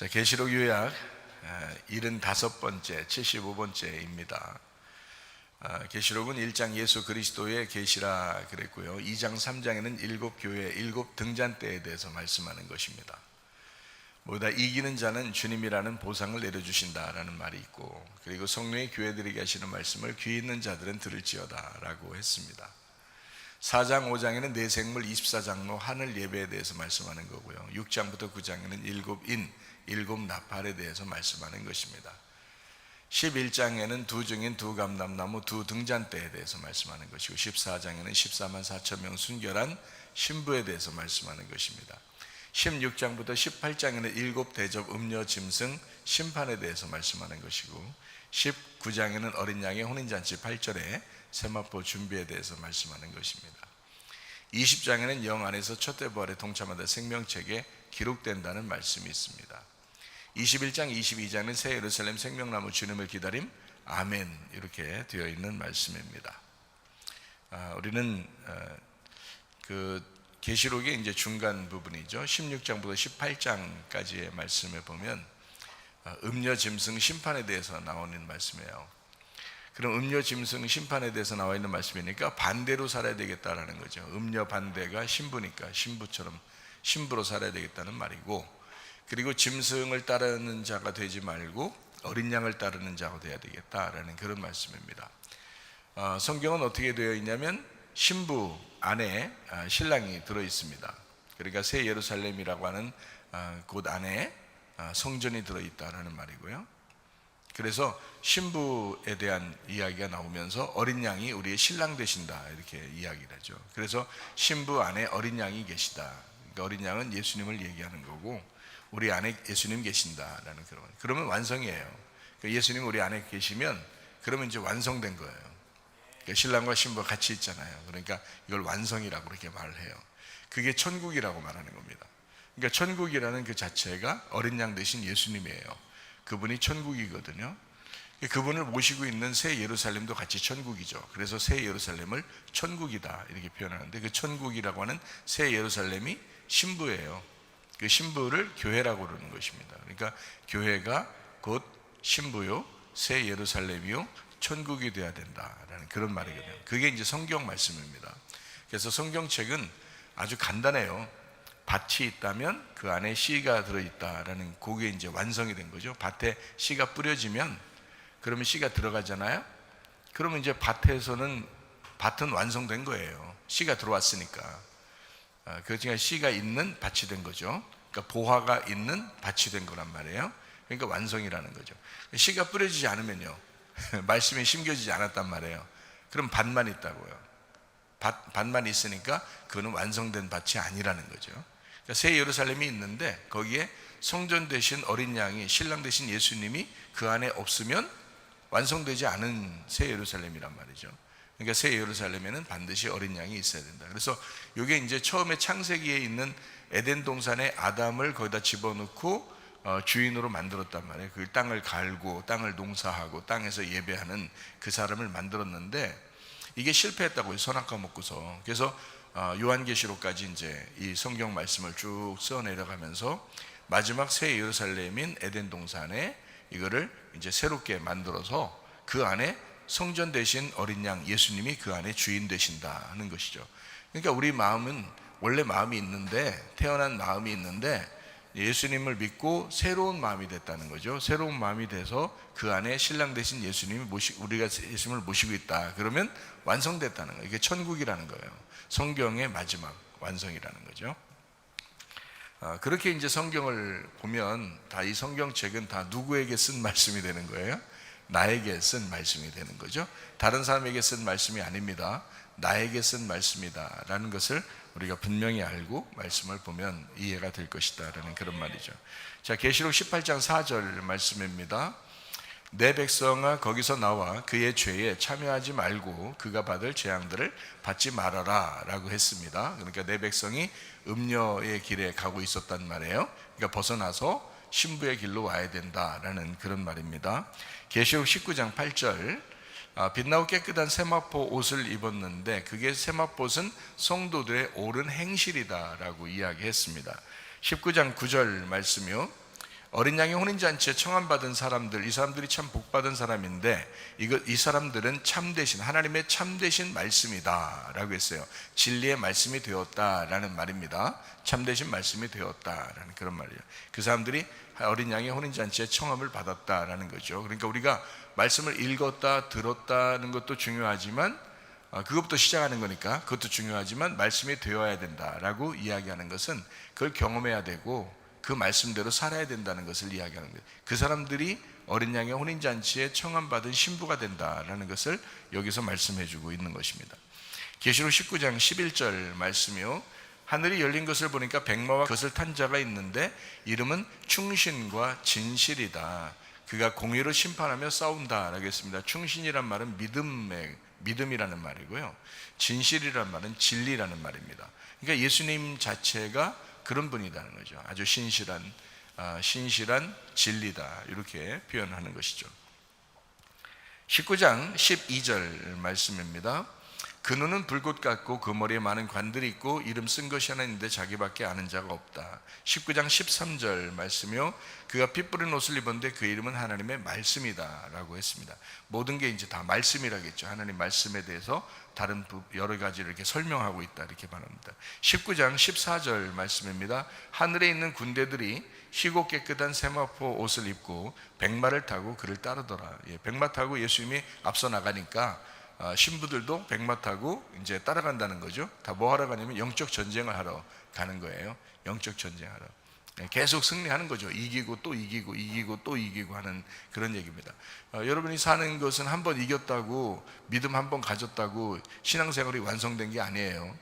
자, 계시록 요약 75번째, 75번째입니다. 계시록은 1장 예수 그리스도의 계시라 그랬고요. 2장, 3장에는 7교회, 7등잔대에 대해서 말씀하는 것입니다. 모두 다 이기는 자는 주님이라는 보상을 내려주신다라는 말이 있고, 그리고 성령의 교회들에게 하시는 말씀을 귀 있는 자들은 들을지어다 라고 했습니다. 4장, 5장에는 내생물 24장로 하늘 예배에 대해서 말씀하는 거고요. 6장부터 9장에는 7인, 7나팔에 대해서 말씀하는 것입니다. 11장에는 두 증인, 두 감람나무, 두 등잔대에 대해서 말씀하는 것이고, 14장에는 14만 4천 명 순결한 신부에 대해서 말씀하는 것입니다. 16장부터 18장에는 7대접 음료 짐승 심판에 대해서 말씀하는 것이고, 19장에는 어린 양의 혼인잔치 8절에 세마포 준비에 대해서 말씀하는 것입니다. 20장에는 영 안에서 첫대 부활에 동참하다 생명책에 기록된다는 말씀이 있습니다. 21장, 22장은 새 예루살렘 생명나무 주님을 기다림 아멘 이렇게 되어 있는 말씀입니다. 우리는 그 계시록의 이제 중간 부분이죠. 16장부터 18장까지의 말씀에 보면 음녀 짐승 심판에 대해서 나오는 말씀이에요. 그럼 음녀 짐승 심판에 대해서 나와 있는 말씀이니까 반대로 살아야 되겠다라는 거죠. 음녀 반대가 신부니까 신부로 살아야 되겠다는 말이고, 그리고 짐승을 따르는 자가 되지 말고 어린 양을 따르는 자가 되어야 되겠다라는 그런 말씀입니다. 성경은 어떻게 되어 있냐면 신부 안에 신랑이 들어 있습니다. 그러니까 새 예루살렘이라고 하는 곳 안에 성전이 들어 있다라는 말이고요. 그래서 신부에 대한 이야기가 나오면서 어린 양이 우리의 신랑 되신다 이렇게 이야기를 하죠. 그래서 신부 안에 어린 양이 계시다. 그러니까 어린 양은 예수님을 얘기하는 거고, 우리 안에 예수님 계신다라는 그러면 완성이에요. 예수님 우리 안에 계시면 그러면 이제 완성된 거예요. 그러니까 신랑과 신부가 같이 있잖아요. 그러니까 이걸 완성이라고 그렇게 말을 해요. 그게 천국이라고 말하는 겁니다. 그러니까 천국이라는 그 자체가 어린 양 되신 예수님이에요. 그분이 천국이거든요. 그분을 모시고 있는 새 예루살렘도 같이 천국이죠. 그래서 새 예루살렘을 천국이다 이렇게 표현하는데, 그 천국이라고 하는 새 예루살렘이 신부예요. 그 신부를 교회라고 그러는 것입니다. 그러니까 교회가 곧 신부요, 새 예루살렘이요, 천국이 되어야 된다라는 그런 말이거든요. 그게 이제 성경 말씀입니다. 그래서 성경책은 아주 간단해요. 밭이 있다면 그 안에 씨가 들어있다라는, 그게 이제 완성이 된 거죠. 밭에 씨가 뿌려지면 그러면 씨가 들어가잖아요. 그러면 이제 밭은 완성된 거예요. 씨가 들어왔으니까. 그러니까 씨가 있는 밭이 된 거죠. 그러니까 보화가 있는 밭이 된 거란 말이에요. 그러니까 완성이라는 거죠. 씨가 뿌려지지 않으면요, 말씀이 심겨지지 않았단 말이에요. 그럼 밭만 있다고요. 밭만 있으니까 그거는 완성된 밭이 아니라는 거죠. 그러니까 새 예루살렘이 있는데 거기에 성전 되신 어린 양이, 신랑 되신 예수님이 그 안에 없으면 완성되지 않은 새 예루살렘이란 말이죠. 그러니까 새 예루살렘에는 반드시 어린 양이 있어야 된다. 그래서 이게 이제 처음에 창세기에 있는 에덴 동산에 아담을 거기다 집어넣고 주인으로 만들었단 말이에요. 그 땅을 갈고 땅을 농사하고 땅에서 예배하는 그 사람을 만들었는데, 이게 실패했다고요. 선악과 먹고서. 그래서 요한계시록까지 이제 이 성경 말씀을 쭉 써 내려가면서 마지막 새 예루살렘인 에덴 동산에 이거를 이제 새롭게 만들어서 그 안에 성전 대신 어린 양 예수님이 그 안에 주인 되신다는 것이죠. 그러니까 우리 마음은 원래 마음이 있는데, 태어난 마음이 있는데 예수님을 믿고 새로운 마음이 됐다는 거죠. 새로운 마음이 돼서 그 안에 신랑 되신 예수님이 우리가 예수님을 모시고 있다. 그러면 완성됐다는 거예요. 이게 천국이라는 거예요. 성경의 마지막 완성이라는 거죠. 그렇게 이제 성경을 보면 다 이 성경책은 다 누구에게 쓴 말씀이 되는 거예요? 나에게 쓴 말씀이 되는 거죠. 다른 사람에게 쓴 말씀이 아닙니다. 나에게 쓴 말씀이다 라는 것을 우리가 분명히 알고 말씀을 보면 이해가 될 것이다 라는 그런 말이죠. 자, 계시록 18장 4절 말씀입니다. 내 백성아 거기서 나와 그의 죄에 참여하지 말고 그가 받을 재앙들을 받지 말아라 라고 했습니다. 그러니까 내 백성이 음녀의 길에 가고 있었단 말이에요. 그러니까 벗어나서 신부의 길로 와야 된다라는 그런 말입니다. 계시록 19장 8절, 빛나고 깨끗한 세마포 옷을 입었는데 그게 세마포는 성도들의 옳은 행실이다 라고 이야기했습니다. 19장 9절 말씀이요, 어린 양의 혼인잔치에 청함받은 사람들, 이 사람들이 참 복받은 사람인데 이 사람들은 참되신, 하나님의 참되신 말씀이다 라고 했어요. 진리의 말씀이 되었다라는 말입니다. 참되신 말씀이 되었다라는 그런 말이에요. 그 사람들이 어린 양의 혼인잔치에 청함을 받았다라는 거죠. 그러니까 우리가 말씀을 읽었다 들었다는 것도 중요하지만, 그것부터 시작하는 거니까 그것도 중요하지만, 말씀이 되어야 된다라고 이야기하는 것은 그걸 경험해야 되고 그 말씀대로 살아야 된다는 것을 이야기하는 거예요. 그 사람들이 어린 양의 혼인잔치에 청함받은 신부가 된다라는 것을 여기서 말씀해 주고 있는 것입니다. 계시록 19장 11절 말씀이요, 하늘이 열린 것을 보니까 백마와 그것을 탄 자가 있는데 이름은 충신과 진실이다. 그가 공의로 심판하며 싸운다라고 했습니다. 충신이란 말은 믿음이라는 말이고요, 진실이란 말은 진리라는 말입니다. 그러니까 예수님 자체가 그런 분이라는 거죠. 아주 신실한 진리다, 이렇게 표현하는 것이죠. 19장 12절 말씀입니다. 그 눈은 불꽃 같고 그 머리에 많은 관들이 있고 이름 쓴 것이 하나 있는데 자기밖에 아는 자가 없다. 19장 13절 말씀이요, 그가 피 뿌린 옷을 입었는데 그 이름은 하나님의 말씀이다 라고 했습니다. 모든 게 이제 다 말씀이라겠죠. 하나님 말씀에 대해서 다른 여러 가지를 이렇게 설명하고 있다, 이렇게 말합니다. 19장 14절 말씀입니다. 하늘에 있는 군대들이 희고 깨끗한 세마포 옷을 입고 백마를 타고 그를 따르더라. 백마 타고 예수님이 앞서 나가니까 신부들도 백마 타고 이제 따라간다는 거죠. 다 뭐 하러 가냐면 영적 전쟁을 하러 가는 거예요. 영적 전쟁하러. 계속 승리하는 거죠. 이기고 또 이기고 이기고 또 이기고 하는 그런 얘기입니다. 여러분이 사는 것은 한 번 이겼다고, 믿음 한 번 가졌다고 신앙생활이 완성된 게 아니에요.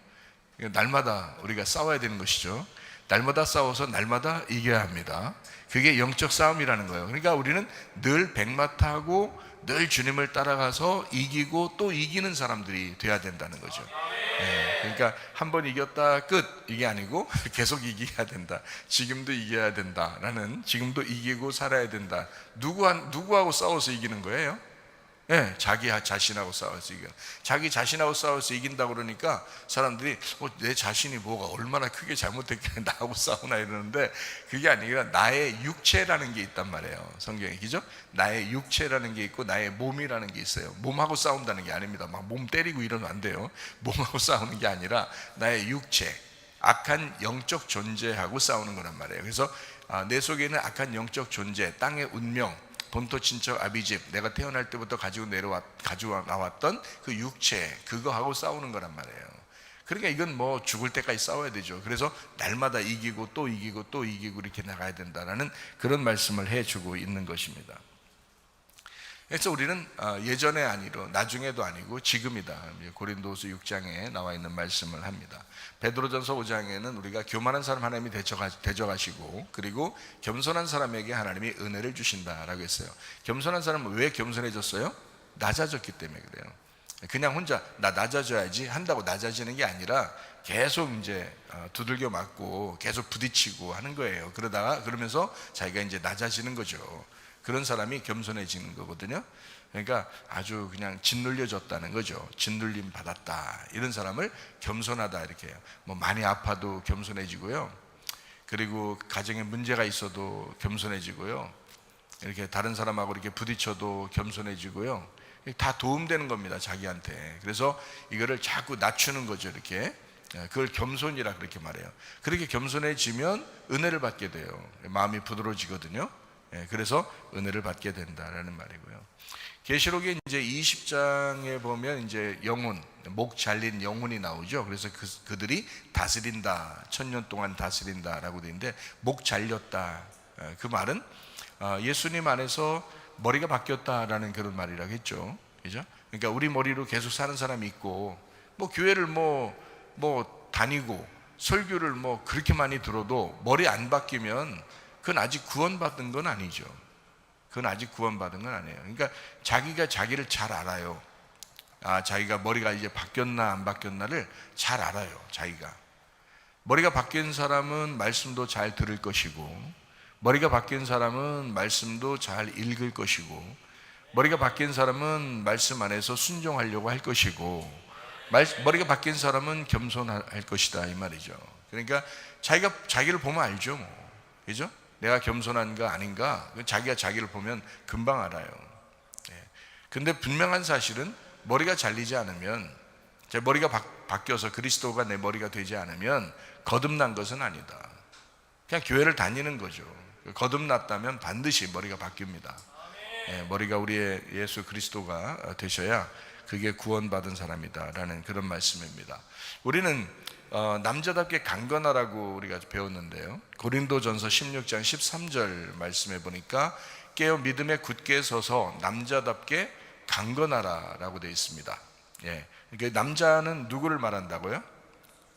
날마다 우리가 싸워야 되는 것이죠. 날마다 싸워서 날마다 이겨야 합니다. 그게 영적 싸움이라는 거예요. 그러니까 우리는 늘 백마 타고 늘 주님을 따라가서 이기고 또 이기는 사람들이 돼야 된다는 거죠. 그러니까 한 번 이겼다 끝, 이게 아니고 계속 이겨야 된다. 지금도 이겨야 된다라는, 지금도 이기고 살아야 된다. 누구하고 싸워서 이기는 거예요? 자기 자신하고 싸워서 이겨. 자기 자신하고 싸워서 이긴다고 그러니까 사람들이 내 자신이 뭐가 얼마나 크게 잘못했길래 나하고 싸우나 이러는데, 그게 아니라 나의 육체라는 게 있단 말이에요. 성경에, 그죠? 나의 육체라는 게 있고 나의 몸이라는 게 있어요. 몸하고 싸운다는 게 아닙니다. 막 몸 때리고 이러면 안 돼요. 몸하고 싸우는 게 아니라 나의 육체, 악한 영적 존재하고 싸우는 거란 말이에요. 그래서 내 속에 있는 악한 영적 존재, 땅의 운명, 본토 친척 아비집, 내가 태어날 때부터 가지고 나왔던 그 육체, 그거하고 싸우는 거란 말이에요. 그러니까 이건 뭐 죽을 때까지 싸워야 되죠. 그래서 날마다 이기고 또 이기고 또 이기고 이렇게 나가야 된다라는 그런 말씀을 해주고 있는 것입니다. 그래서 우리는 예전에 아니고 나중에도 아니고 지금이다. 고린도후서 6장에 나와 있는 말씀을 합니다. 베드로전서 5장에는 우리가 교만한 사람 하나님이 대적하시고, 그리고 겸손한 사람에게 하나님이 은혜를 주신다라고 했어요. 겸손한 사람은 왜 겸손해졌어요? 낮아졌기 때문에 그래요. 그냥 혼자 나 낮아져야지 한다고 낮아지는 게 아니라 계속 이제 두들겨 맞고 계속 부딪히고 하는 거예요. 그러면서 자기가 이제 낮아지는 거죠. 그런 사람이 겸손해지는 거거든요. 그러니까 아주 그냥 짓눌려졌다는 거죠. 짓눌림 받았다, 이런 사람을 겸손하다 이렇게 해요. 뭐 많이 아파도 겸손해지고요, 그리고 가정에 문제가 있어도 겸손해지고요, 이렇게 다른 사람하고 이렇게 부딪혀도 겸손해지고요. 다 도움되는 겁니다, 자기한테. 그래서 이거를 자꾸 낮추는 거죠, 이렇게. 그걸 겸손이라 그렇게 말해요. 그렇게 겸손해지면 은혜를 받게 돼요. 마음이 부드러워지거든요. 그래서 은혜를 받게 된다라는 말이고요. 계시록에 이제 20장에 보면 이제 영혼, 목 잘린 영혼이 나오죠. 그래서 그들이 다스린다, 1000년 동안 다스린다라고 되어 있는데, 목 잘렸다, 그 말은 예수님 안에서 머리가 바뀌었다라는 그런 말이라고 했죠. 그죠? 그러니까 우리 머리로 계속 사는 사람이 있고, 뭐 교회를 뭐 다니고 설교를 뭐 그렇게 많이 들어도 머리 안 바뀌면 그건 아직 구원받은 건 아니죠. 그건 아직 구원받은 건 아니에요. 그러니까 자기가 자기를 잘 알아요. 자기가 머리가 이제 바뀌었나 안 바뀌었나를 잘 알아요. 자기가 머리가 바뀐 사람은 말씀도 잘 들을 것이고, 머리가 바뀐 사람은 말씀도 잘 읽을 것이고, 머리가 바뀐 사람은 말씀 안에서 순종하려고 할 것이고, 머리가 바뀐 사람은 겸손할 것이다, 이 말이죠. 그러니까 자기를 보면 알죠, 뭐. 그죠? 내가 겸손한가 아닌가 자기가 자기를 보면 금방 알아요. 근데 분명한 사실은 머리가 잘리지 않으면, 제 머리가 바뀌어서 그리스도가 내 머리가 되지 않으면 거듭난 것은 아니다. 그냥 교회를 다니는 거죠. 거듭났다면 반드시 머리가 바뀝니다. 머리가 우리의 예수 그리스도가 되셔야 그게 구원받은 사람이다라는 그런 말씀입니다. 우리는 남자답게 강건하라고 우리가 배웠는데요, 고린도전서 16장 13절 말씀해 보니까 깨어 믿음에 굳게 서서 남자답게 강건하라라고 되어 있습니다. 그러니까 남자는 누구를 말한다고요?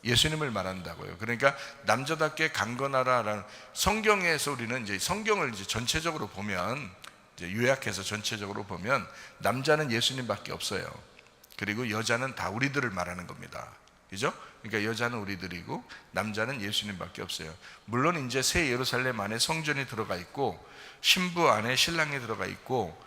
예수님을 말한다고요. 그러니까 남자답게 강건하라라는, 성경에서 우리는 이제 성경을 이제 전체적으로 보면, 이제 요약해서 전체적으로 보면 남자는 예수님밖에 없어요. 그리고 여자는 다 우리들을 말하는 겁니다. 그죠? 그러니까 여자는 우리들이고 남자는 예수님밖에 없어요. 물론 이제 새 예루살렘 안에 성전이 들어가 있고 신부 안에 신랑이 들어가 있고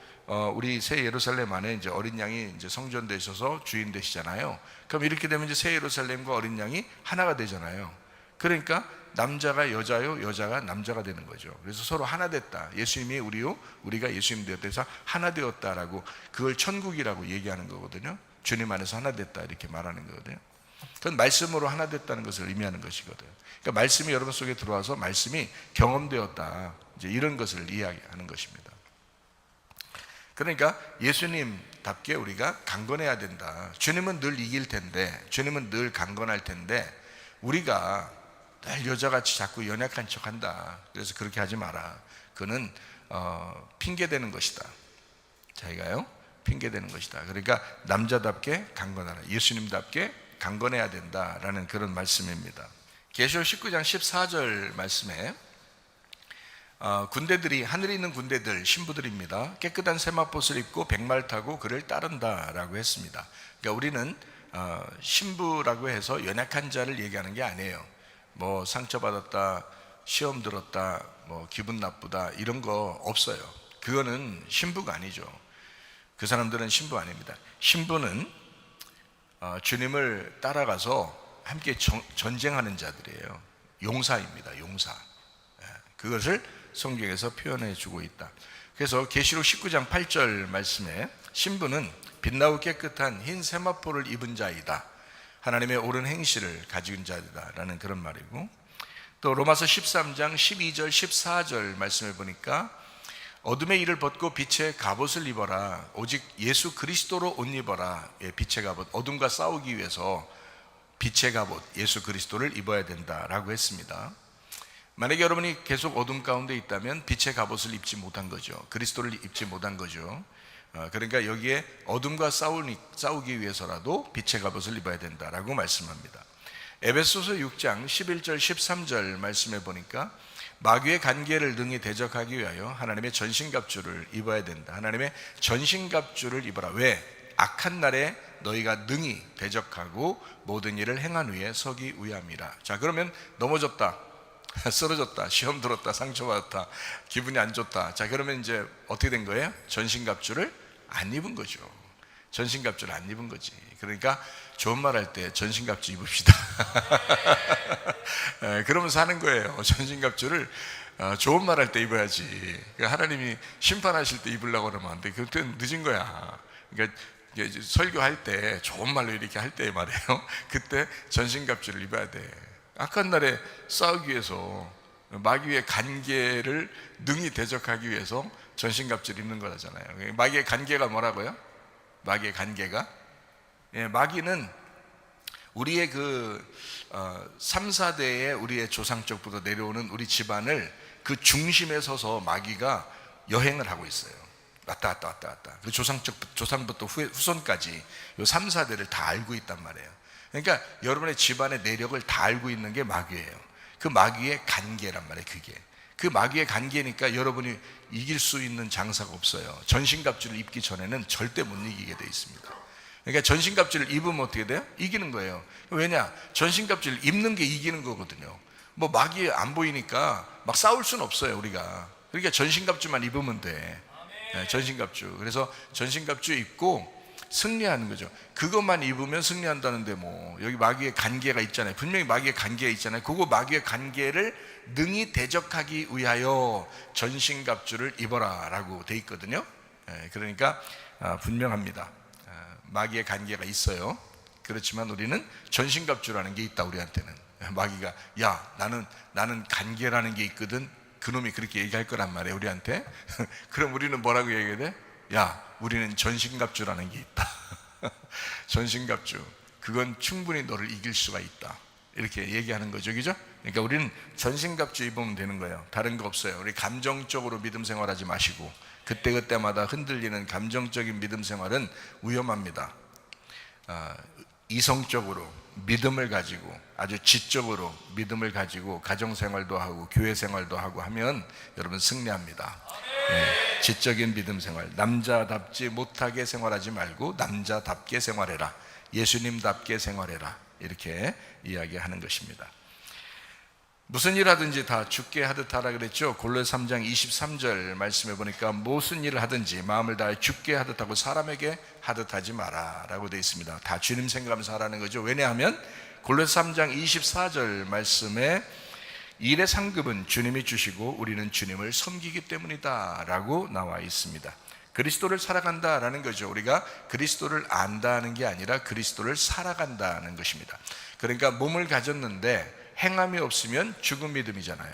우리 새 예루살렘 안에 이제 어린 양이 이제 성전 되셔서 주인 되시잖아요. 그럼 이렇게 되면 이제 새 예루살렘과 어린 양이 하나가 되잖아요. 그러니까 남자가 여자요, 여자가 남자가 되는 거죠. 그래서 서로 하나 됐다. 예수님이 우리요, 우리가 예수님 되었다. 그래서 하나 되었다라고, 그걸 천국이라고 얘기하는 거거든요. 주님 안에서 하나 됐다 이렇게 말하는 거거든요. 그건 말씀으로 하나 됐다는 것을 의미하는 것이거든요. 그러니까 말씀이 여러분 속에 들어와서 말씀이 경험되었다, 이제 이런 것을 이야기하는 것입니다. 그러니까 예수님답게 우리가 강건해야 된다. 주님은 늘 이길 텐데, 주님은 늘 강건할 텐데 우리가 늘 여자같이 자꾸 연약한 척한다. 그래서 그렇게 하지 마라. 그는 핑계대는 것이다. 자기가요, 핑계대는 것이다. 그러니까 남자답게 강건하라, 예수님답게 강건해야 된다라는 그런 말씀입니다. 계시록 19장 14절 말씀에 군대들이, 하늘에 있는 군대들, 신부들입니다. 깨끗한 세마포를 입고 백마를 타고 그를 따른다라고 했습니다. 그러니까 우리는 신부라고 해서 연약한 자를 얘기하는 게 아니에요. 뭐 상처받았다, 시험 들었다, 뭐 기분 나쁘다 이런 거 없어요. 그거는 신부가 아니죠. 그 사람들은 신부 아닙니다. 신부는 주님을 따라가서 함께 전쟁하는 자들이에요. 용사입니다. 용사. 그것을 성경에서 표현해 주고 있다. 그래서 계시록 19장 8절 말씀에 신부는 빛나고 깨끗한 흰 세마포를 입은 자이다, 하나님의 옳은 행실을 가진 자이다 라는 그런 말이고, 또 로마서 13장 12절 14절 말씀해 보니까 어둠의 일을 벗고 빛의 갑옷을 입어라, 오직 예수 그리스도로 옷 입어라. 빛의 갑옷, 어둠과 싸우기 위해서 빛의 갑옷 예수 그리스도를 입어야 된다라고 했습니다. 만약에 여러분이 계속 어둠 가운데 있다면 빛의 갑옷을 입지 못한 거죠. 그리스도를 입지 못한 거죠. 그러니까 여기에 어둠과 싸우기 위해서라도 빛의 갑옷을 입어야 된다라고 말씀합니다. 에베소서 6장 11절 13절 말씀해 보니까 마귀의 간계를 능히 대적하기 위하여 하나님의 전신갑주를 입어야 된다. 하나님의 전신갑주를 입어라. 왜? 악한 날에 너희가 능히 대적하고 모든 일을 행한 후에 서기 위함이라. 자, 그러면 넘어졌다, 쓰러졌다, 시험 들었다, 상처받았다, 기분이 안 좋다. 자, 그러면 이제 어떻게 된 거예요? 전신갑주를 안 입은 거죠. 전신갑주를 안 입은 거지. 그러니까 좋은 말 할 때 전신갑주 입읍시다. 그러면 사는 거예요. 전신갑주를 좋은 말 할 때 입어야지. 하나님이 심판하실 때 입으려고 그러면 안 돼. 그때는 늦은 거야. 그러니까 설교할 때 좋은 말로 이렇게 할 때 말이에요, 그때 전신갑주를 입어야 돼. 악한 날에 싸우기 위해서, 마귀의 간계를 능히 대적하기 위해서 전신갑주를 입는 거잖아요. 마귀의 간계가 뭐라고요? 마귀의 간계가, 마귀는 우리의 그 3, 4대의 우리의 조상적부터 내려오는 우리 집안을 그 중심에 서서 마귀가 여행을 하고 있어요. 왔다 갔다 왔다 갔다. 그 조상부터 후손까지 요 3, 4대를 다 알고 있단 말이에요. 그러니까 여러분의 집안의 내력을 다 알고 있는 게 마귀예요. 그 마귀의 간계란 말이에요. 그게 그 마귀의 간계니까 여러분이 이길 수 있는 장사가 없어요. 전신갑주를 입기 전에는 절대 못 이기게 돼 있습니다. 그러니까 전신갑주를 입으면 어떻게 돼요? 이기는 거예요. 왜냐? 전신갑주를 입는 게 이기는 거거든요. 뭐 마귀 안 보이니까 막 싸울 수는 없어요, 우리가. 그러니까 전신갑주만 입으면 돼. 전신갑주. 그래서 전신갑주 입고 승리하는 거죠. 그것만 입으면 승리한다는데 뭐 여기 마귀의 간계가 있잖아요. 분명히 마귀의 간계가 있잖아요. 그거 마귀의 간계를 능히 대적하기 위하여 전신갑주를 입어라 라고 돼 있거든요. 그러니까 분명합니다. 마귀의 간계가 있어요. 그렇지만 우리는 전신갑주라는 게 있다. 우리한테는 마귀가 야 나는 간계라는 게 있거든, 그놈이 그렇게 얘기할 거란 말이에요 우리한테. 그럼 우리는 뭐라고 얘기해야 돼? 야 우리는 전신갑주라는 게 있다. 전신갑주, 그건 충분히 너를 이길 수가 있다, 이렇게 얘기하는 거죠. 그죠? 그러니까 우리는 전신갑주 입으면 되는 거예요. 다른 거 없어요. 우리 감정적으로 믿음 생활하지 마시고, 그때그때마다 흔들리는 감정적인 믿음 생활은 위험합니다. 이성적으로 믿음을 가지고, 아주 지적으로 믿음을 가지고 가정생활도 하고 교회생활도 하고 하면 여러분 승리합니다. 지적인 믿음 생활, 남자답지 못하게 생활하지 말고 남자답게 생활해라, 예수님답게 생활해라, 이렇게 이야기하는 것입니다. 무슨 일 하든지 다 주께 하듯 하라 그랬죠. 골로새 3장 23절 말씀해 보니까 무슨 일을 하든지 마음을 다해 주께 하듯 하고 사람에게 하듯 하지 마라 라고 되어 있습니다. 다 주님 생각하면서 하라는 거죠. 왜냐하면 골로새 3장 24절 말씀에 일의 상급은 주님이 주시고 우리는 주님을 섬기기 때문이다 라고 나와 있습니다. 그리스도를 살아간다라는 거죠. 우리가 그리스도를 안다는 게 아니라 그리스도를 살아간다는 것입니다. 그러니까 몸을 가졌는데 행함이 없으면 죽은 믿음이잖아요.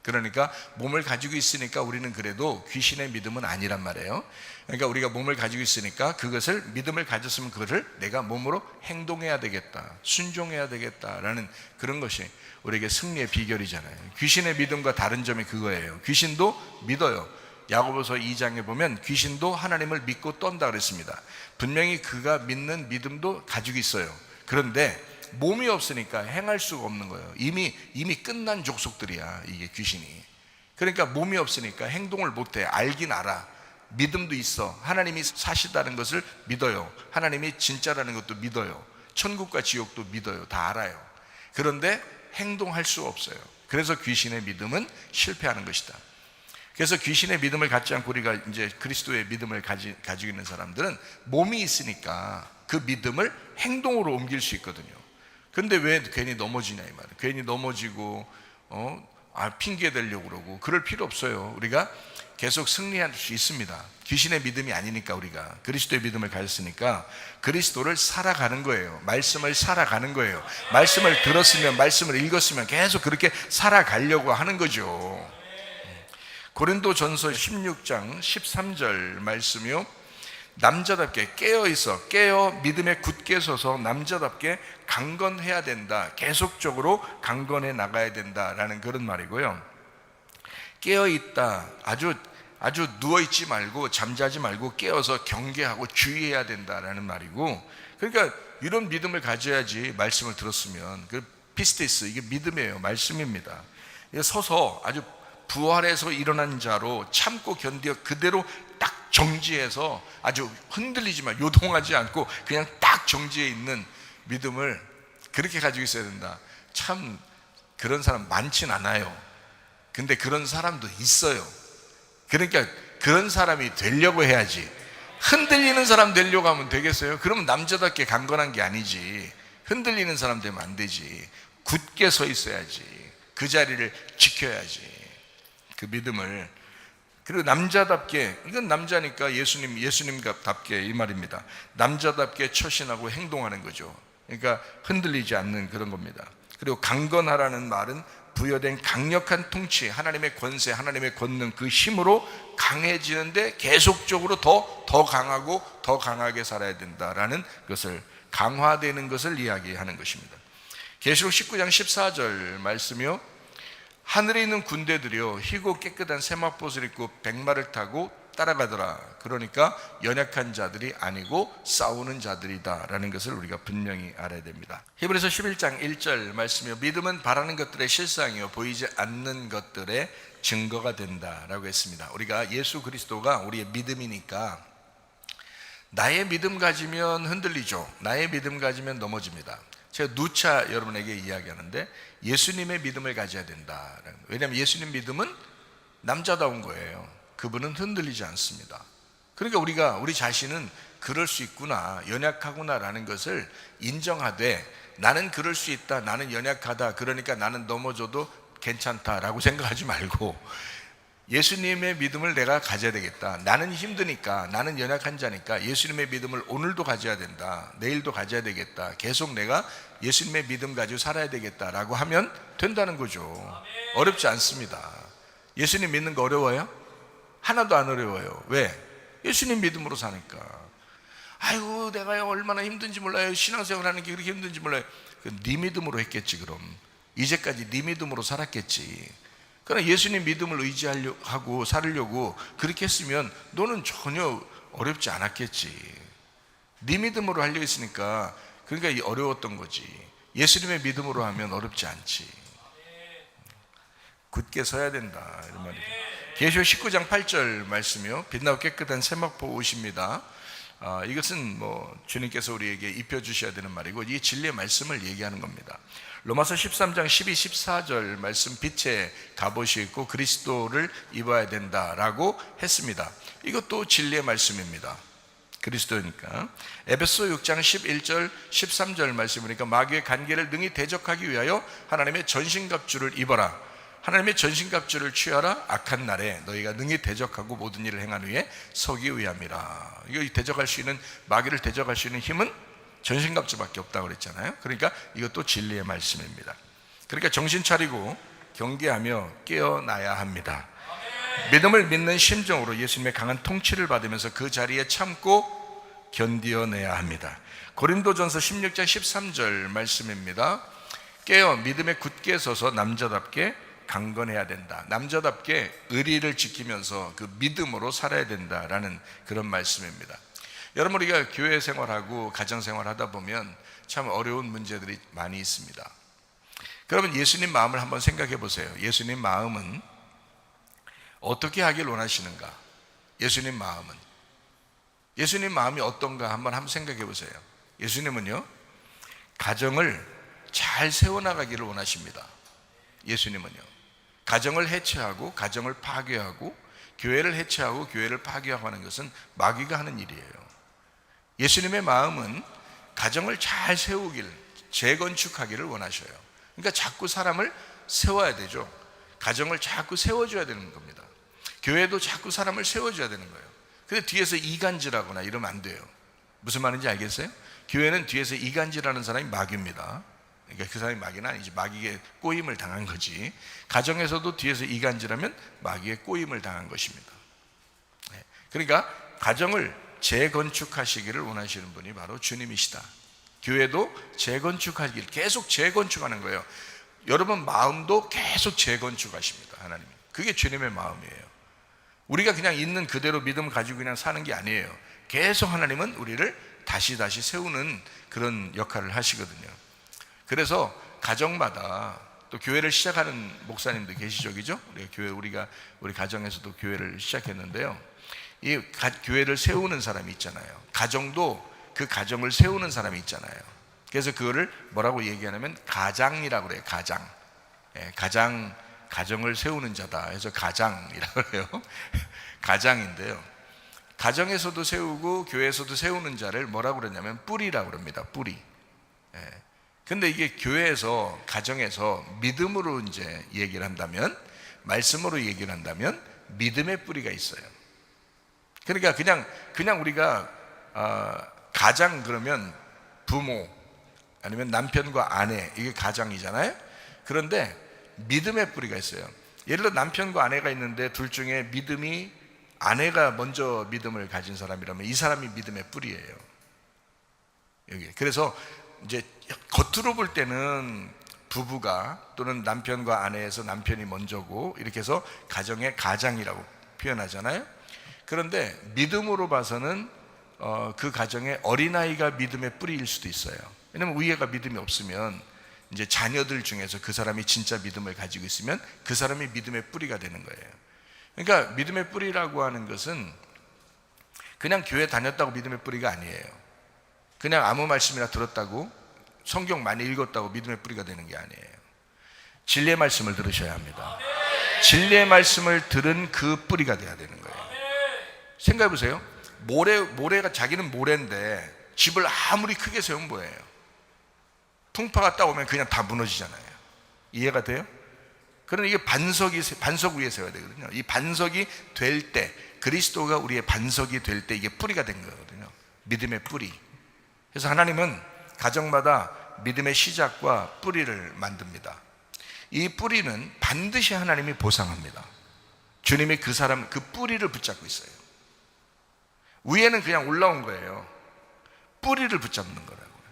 그러니까 몸을 가지고 있으니까 우리는 그래도 귀신의 믿음은 아니란 말이에요. 그러니까 우리가 몸을 가지고 있으니까 그것을, 믿음을 가졌으면 그것을 내가 몸으로 행동해야 되겠다, 순종해야 되겠다라는 그런 것이 우리에게 승리의 비결이잖아요. 귀신의 믿음과 다른 점이 그거예요. 귀신도 믿어요. 야고보서 2장에 보면 귀신도 하나님을 믿고 떤다 그랬습니다. 분명히 그가 믿는 믿음도 가지고 있어요. 그런데 몸이 없으니까 행할 수가 없는 거예요. 이미 끝난 족속들이야 이게 귀신이. 그러니까 몸이 없으니까 행동을 못해. 알긴 알아, 믿음도 있어, 하나님이 사시다는 것을 믿어요, 하나님이 진짜라는 것도 믿어요, 천국과 지옥도 믿어요, 다 알아요. 그런데 행동할 수가 없어요. 그래서 귀신의 믿음은 실패하는 것이다. 그래서 귀신의 믿음을 갖지 않고 우리가 이제 그리스도의 믿음을 가지고 있는 사람들은 몸이 있으니까 그 믿음을 행동으로 옮길 수 있거든요. 근데 왜 괜히 넘어지냐 이 말이에요. 괜히 넘어지고 핑계 대려고 그러고 그럴 필요 없어요. 우리가 계속 승리할 수 있습니다. 귀신의 믿음이 아니니까, 우리가 그리스도의 믿음을 가졌으니까 그리스도를 살아가는 거예요. 말씀을 살아가는 거예요. 말씀을 들었으면, 말씀을 읽었으면 계속 그렇게 살아가려고 하는 거죠. 고린도전서 16장 13절 말씀이요, 남자답게 깨어있어, 깨어 믿음에 굳게 서서 남자답게 강건해야 된다, 계속적으로 강건해 나가야 된다라는 그런 말이고요. 깨어있다, 아주 누워있지 말고 잠자지 말고 깨어서 경계하고 주의해야 된다라는 말이고, 그러니까 이런 믿음을 가져야지. 말씀을 들었으면 그 피스테스, 이게 믿음이에요, 말씀입니다. 서서 아주 부활해서 일어난 자로 참고 견디어 그대로 딱 정지해서 아주 흔들리지 마, 요동하지 않고 그냥 딱 정지해 있는 믿음을 그렇게 가지고 있어야 된다. 참 그런 사람 많진 않아요. 근데 그런 사람도 있어요. 그러니까 그런 사람이 되려고 해야지. 흔들리는 사람 되려고 하면 되겠어요? 그러면 남자답게 강건한 게 아니지. 흔들리는 사람 되면 안 되지. 굳게 서 있어야지. 그 자리를 지켜야지, 그 믿음을. 그리고 남자답게, 이건 남자니까 예수님답게 이 말입니다. 남자답게 처신하고 행동하는 거죠. 그러니까 흔들리지 않는 그런 겁니다. 그리고 강건하라는 말은 부여된 강력한 통치, 하나님의 권세, 하나님의 권능, 그 힘으로 강해지는데 계속적으로 더 강하고 더 강하게 살아야 된다라는 것을, 강화되는 것을 이야기하는 것입니다. 계시록 19장 14절 말씀이요, 하늘에 있는 군대들이요 희고 깨끗한 세마포를 입고 백마를 타고 따라가더라. 그러니까 연약한 자들이 아니고 싸우는 자들이다 라는 것을 우리가 분명히 알아야 됩니다. 히브리서 11장 1절 말씀이요, 믿음은 바라는 것들의 실상이요 보이지 않는 것들의 증거가 된다라고 했습니다. 우리가 예수 그리스도가 우리의 믿음이니까, 나의 믿음 가지면 흔들리죠. 나의 믿음 가지면 넘어집니다. 제가 누차 여러분에게 이야기하는데 예수님의 믿음을 가져야 된다. 왜냐하면 예수님 믿음은 남자다운 거예요. 그분은 흔들리지 않습니다. 그러니까 우리 자신은 그럴 수 있구나, 연약하구나라는 것을 인정하되, 나는 그럴 수 있다, 나는 연약하다, 그러니까 나는 넘어져도 괜찮다라고 생각하지 말고, 예수님의 믿음을 내가 가져야 되겠다, 나는 힘드니까, 나는 연약한 자니까 예수님의 믿음을 오늘도 가져야 된다, 내일도 가져야 되겠다, 계속 내가 예수님의 믿음 가지고 살아야 되겠다라고 하면 된다는 거죠. 어렵지 않습니다. 예수님 믿는 거 어려워요? 하나도 안 어려워요. 왜? 예수님 믿음으로 사니까. 아이고 내가 얼마나 힘든지 몰라요, 신앙생활 하는 게 그렇게 힘든지 몰라요. 네 믿음으로 했겠지. 그럼 이제까지 네 믿음으로 살았겠지. 그러나 예수님 믿음을 의지하고 살으려고 그렇게 했으면 너는 전혀 어렵지 않았겠지. 네 믿음으로 하려고 했으니까, 그러니까 이 어려웠던 거지. 예수님의 믿음으로 하면 어렵지 않지. 굳게 서야 된다, 이런 말이죠. 계시록 19장 8절 말씀이요, 빛나고 깨끗한 세마포 옷입니다. 이것은 주님께서 우리에게 입혀주셔야 되는 말이고, 이 진리의 말씀을 얘기하는 겁니다. 로마서 13장 12, 14절 말씀, 빛의 갑옷이 있고 그리스도를 입어야 된다라고 했습니다. 이것도 진리의 말씀입니다. 그리스도니까. 에베소 6장 11절 13절 말씀 보니까, 마귀의 간계를 능히 대적하기 위하여 하나님의 전신갑주를 입어라. 하나님의 전신갑주를 취하라. 악한 날에 너희가 능히 대적하고 모든 일을 행한 후에 서기 위함이라. 이거 대적할 수 있는, 마귀를 대적할 수 있는 힘은 전신갑주밖에 없다고 그랬잖아요. 그러니까 이것도 진리의 말씀입니다. 그러니까 정신 차리고 경계하며 깨어나야 합니다. 믿음을 믿는 심정으로 예수님의 강한 통치를 받으면서 그 자리에 참고 견디어내야 합니다. 고린도전서 16장 13절 말씀입니다. 깨어 믿음에 굳게 서서 남자답게 강건해야 된다. 남자답게 의리를 지키면서 그 믿음으로 살아야 된다라는 그런 말씀입니다. 여러분, 우리가 교회 생활하고 가정 생활하다 보면 참 어려운 문제들이 많이 있습니다. 그러면 예수님 마음을 한번 생각해 보세요. 예수님 마음은 어떻게 하길 원하시는가? 예수님 마음이 어떤가 한번 생각해 보세요. 예수님은요, 가정을 잘 세워나가기를 원하십니다. 예수님은요, 가정을 해체하고 가정을 파괴하고 교회를 해체하고 교회를 파괴하고 하는 것은 마귀가 하는 일이에요. 예수님의 마음은 가정을 잘 세우길, 재건축하기를 원하셔요. 그러니까 자꾸 사람을 세워야 되죠. 가정을 자꾸 세워줘야 되는 겁니다. 교회도 자꾸 사람을 세워줘야 되는 거예요. 근데 뒤에서 이간질하거나 이러면 안 돼요. 무슨 말인지 알겠어요? 교회는 뒤에서 이간질하는 사람이 마귀입니다. 그러니까 그 사람이 마귀는 아니지, 마귀의 꼬임을 당한 거지. 가정에서도 뒤에서 이간질하면 마귀의 꼬임을 당한 것입니다. 그러니까 가정을 재건축하시기를 원하시는 분이 바로 주님이시다. 교회도 재건축하기를, 계속 재건축하는 거예요. 여러분 마음도 계속 재건축하십니다, 하나님이. 그게 주님의 마음이에요. 우리가 그냥 있는 그대로 믿음을 가지고 그냥 사는 게 아니에요. 계속 하나님은 우리를 다시 세우는 그런 역할을 하시거든요. 그래서 가정마다 또 교회를 시작하는 목사님도 계시죠, 그죠? 우리 가정에서도 교회를 시작했는데요. 이 교회를 세우는 사람이 있잖아요. 가정도 그 가정을 세우는 사람이 있잖아요. 그래서 그거를 뭐라고 얘기하냐면 가장이라고 그래요. 가정을 세우는 자다 해서 가장이라고 그래요. 가장인데요, 가정에서도 세우고 교회에서도 세우는 자를 뭐라고 그러냐면 뿌리라고 그럽니다. 뿌리. 근데 이게 교회에서, 가정에서 믿음으로 이제 얘기를 한다면, 말씀으로 얘기를 한다면 믿음의 뿌리가 있어요. 그러니까 그냥 우리가 가장 그러면 부모 아니면 남편과 아내, 이게 가장이잖아요. 그런데 믿음의 뿌리가 있어요. 예를 들어 남편과 아내가 있는데 둘 중에 아내가 먼저 믿음을 가진 사람이라면 이 사람이 믿음의 뿌리예요. 여기. 그래서 이제 겉으로 볼 때는 부부가, 또는 남편과 아내에서 남편이 먼저고 이렇게 해서 가정의 가장이라고 표현하잖아요. 그런데 믿음으로 봐서는 그 가정의 어린아이가 믿음의 뿌리일 수도 있어요. 왜냐하면 위에가 믿음이 없으면 이제 자녀들 중에서 그 사람이 진짜 믿음을 가지고 있으면 그 사람이 믿음의 뿌리가 되는 거예요. 그러니까 믿음의 뿌리라고 하는 것은 그냥 교회 다녔다고 믿음의 뿌리가 아니에요. 그냥 아무 말씀이나 들었다고, 성경 많이 읽었다고 믿음의 뿌리가 되는 게 아니에요. 진리의 말씀을 들으셔야 합니다. 진리의 말씀을 들은 그 뿌리가 돼야 되는 거예요. 생각해 보세요. 모래가 자기는 모래인데 집을 아무리 크게 세우면 뭐예요? 풍파가 딱 오면 그냥 다 무너지잖아요. 이해가 돼요? 그러나 이게 반석 위에 세워야 되거든요. 이 반석이 될 때, 그리스도가 우리의 반석이 될 때 이게 뿌리가 된 거거든요. 믿음의 뿌리. 그래서 하나님은 가정마다 믿음의 시작과 뿌리를 만듭니다. 이 뿌리는 반드시 하나님이 보상합니다. 주님이 그 뿌리를 붙잡고 있어요. 위에는 그냥 올라온 거예요. 뿌리를 붙잡는 거라고요.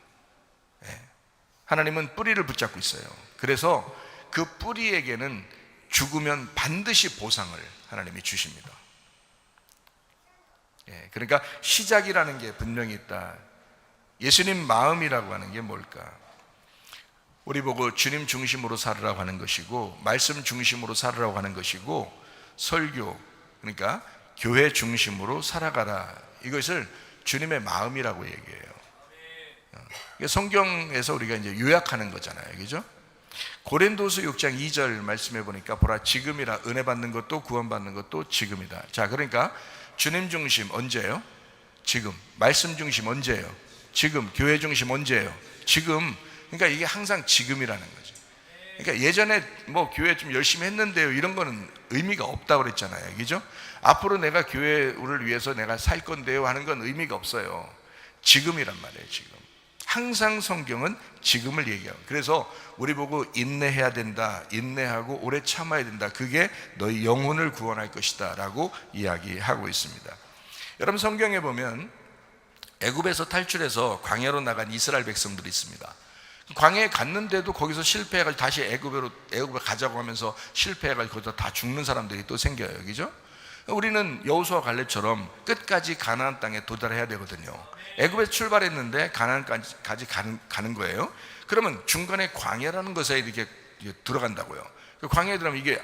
네. 하나님은 뿌리를 붙잡고 있어요. 그래서 그 뿌리에게는 죽으면 반드시 보상을 하나님이 주십니다. 네. 그러니까 시작이라는 게 분명히 있다. 예수님 마음이라고 하는 게 뭘까? 우리 보고 주님 중심으로 살으라고 하는 것이고, 말씀 중심으로 살으라고 하는 것이고, 설교, 그러니까 교회 중심으로 살아가라, 이것을 주님의 마음이라고 얘기해요. 성경에서 우리가 이제 요약하는 거잖아요, 그죠? 고린도서 6장 2절 말씀해 보니까 보라, 지금이라, 은혜 받는 것도 구원받는 것도 지금이다. 자, 그러니까 주님 중심 언제예요? 지금. 말씀 중심 언제예요? 지금. 교회 중심 언제예요? 지금. 그러니까 이게 항상 지금이라는 거죠. 그러니까 예전에 뭐 교회 좀 열심히 했는데요, 이런 거는 의미가 없다고 그랬잖아요, 그죠? 앞으로 내가 교회를 위해서 내가 살 건데요 하는 건 의미가 없어요. 지금이란 말이에요, 지금. 항상 성경은 지금을 얘기해요. 그래서 우리 보고 인내해야 된다, 인내하고 오래 참아야 된다, 그게 너희 영혼을 구원할 것이다 라고 이야기하고 있습니다. 여러분, 성경에 보면 애굽에서 탈출해서 광야로 나간 이스라엘 백성들이 있습니다. 광야에 갔는데도 거기서 실패해가지고 다시 애굽으로 가자고 하면서 실패해가지고 거기서 다 죽는 사람들이 또 생겨요, 그죠? 우리는 여호수아 갈렙처럼 끝까지 가나안 땅에 도달해야 되거든요. 애굽에서 출발했는데 가나안까지 가는 거예요. 그러면 중간에 광야라는 것에 이렇게 들어간다고요. 광야에 들어가면 이게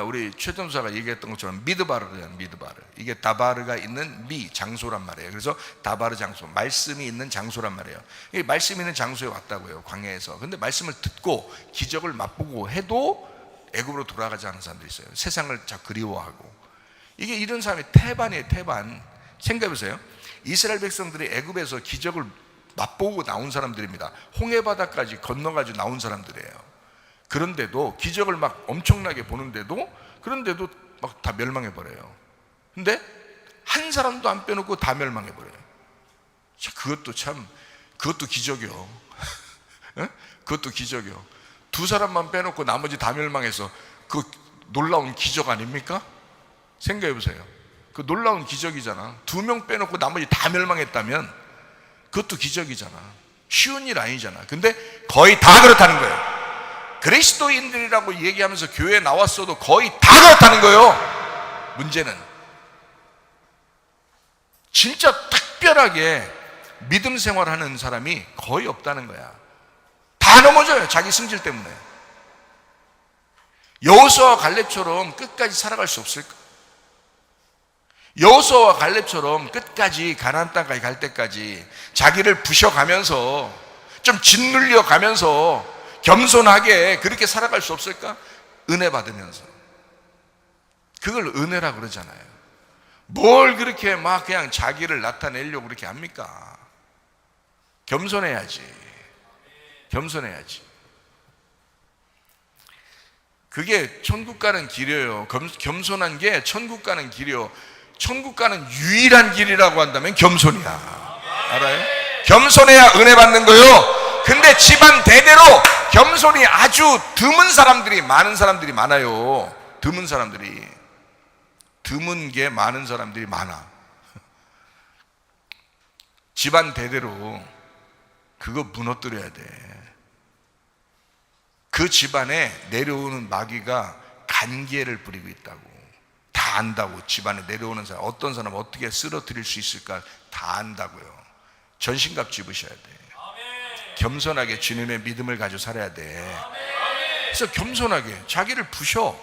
우리 최전수사가 얘기했던 것처럼 미드바르잖아요, 미드바르. 이게 다바르가 있는 장소란 말이에요. 그래서 다바르 장소, 말씀이 있는 장소란 말이에요. 이 말씀이 있는 장소에 왔다고요, 광야에서. 근데 말씀을 듣고 기적을 맛보고 해도 애굽으로 돌아가지 않은 사람들이 있어요. 세상을 자꾸 그리워하고. 이게 이런 사람이 태반이에요, 태반. 생각해보세요. 이스라엘 백성들이 애굽에서 기적을 맛보고 나온 사람들입니다. 홍해바다까지 건너가지고 나온 사람들이에요. 그런데도 기적을 막 엄청나게 보는데도, 그런데도 막 다 멸망해버려요. 근데 한 사람도 안 빼놓고 다 멸망해버려요. 그것도 기적이요. 그것도 기적이요. 두 사람만 빼놓고 나머지 다 멸망해서 그 놀라운 기적 아닙니까? 생각해보세요. 그 놀라운 기적이잖아. 2명 빼놓고 나머지 다 멸망했다면 그것도 기적이잖아. 쉬운 일 아니잖아. 근데 거의 다 그렇다는 거예요. 그리스도인들이라고 얘기하면서 교회에 나왔어도 거의 다 그렇다는 거예요. 문제는 진짜 특별하게 믿음 생활하는 사람이 거의 없다는 거야. 다 넘어져요, 자기 승질 때문에. 여호수아와 갈렙처럼 끝까지 살아갈 수 없을까? 여호수아와 갈렙처럼 끝까지 가나안 땅까지 갈 때까지 자기를 부셔가면서 좀 짓눌려 가면서 겸손하게 그렇게 살아갈 수 없을까? 은혜 받으면서. 그걸 은혜라 그러잖아요. 뭘 그렇게 막 그냥 자기를 나타내려고 그렇게 합니까? 겸손해야지. 겸손해야지. 그게 천국 가는 길이에요. 겸손한 게 천국 가는 길이요. 천국 가는 유일한 길이라고 한다면 겸손이야. 알아요? 겸손해야 은혜 받는 거요. 근데 집안 대대로 겸손이 아주 드문 사람들이, 많은 사람들이 많아요. 드문 게 많은 사람들이 많아. 집안 대대로 그거 무너뜨려야 돼. 그 집안에 내려오는 마귀가 간계를 부리고 있다고. 다 안다고. 집안에 내려오는 사람, 어떤 사람 어떻게 쓰러뜨릴 수 있을까 다 안다고요. 전신갑 집으셔야 돼. 겸손하게 주님의 믿음을 가지고 살아야 돼. 그래서 겸손하게 자기를 부셔.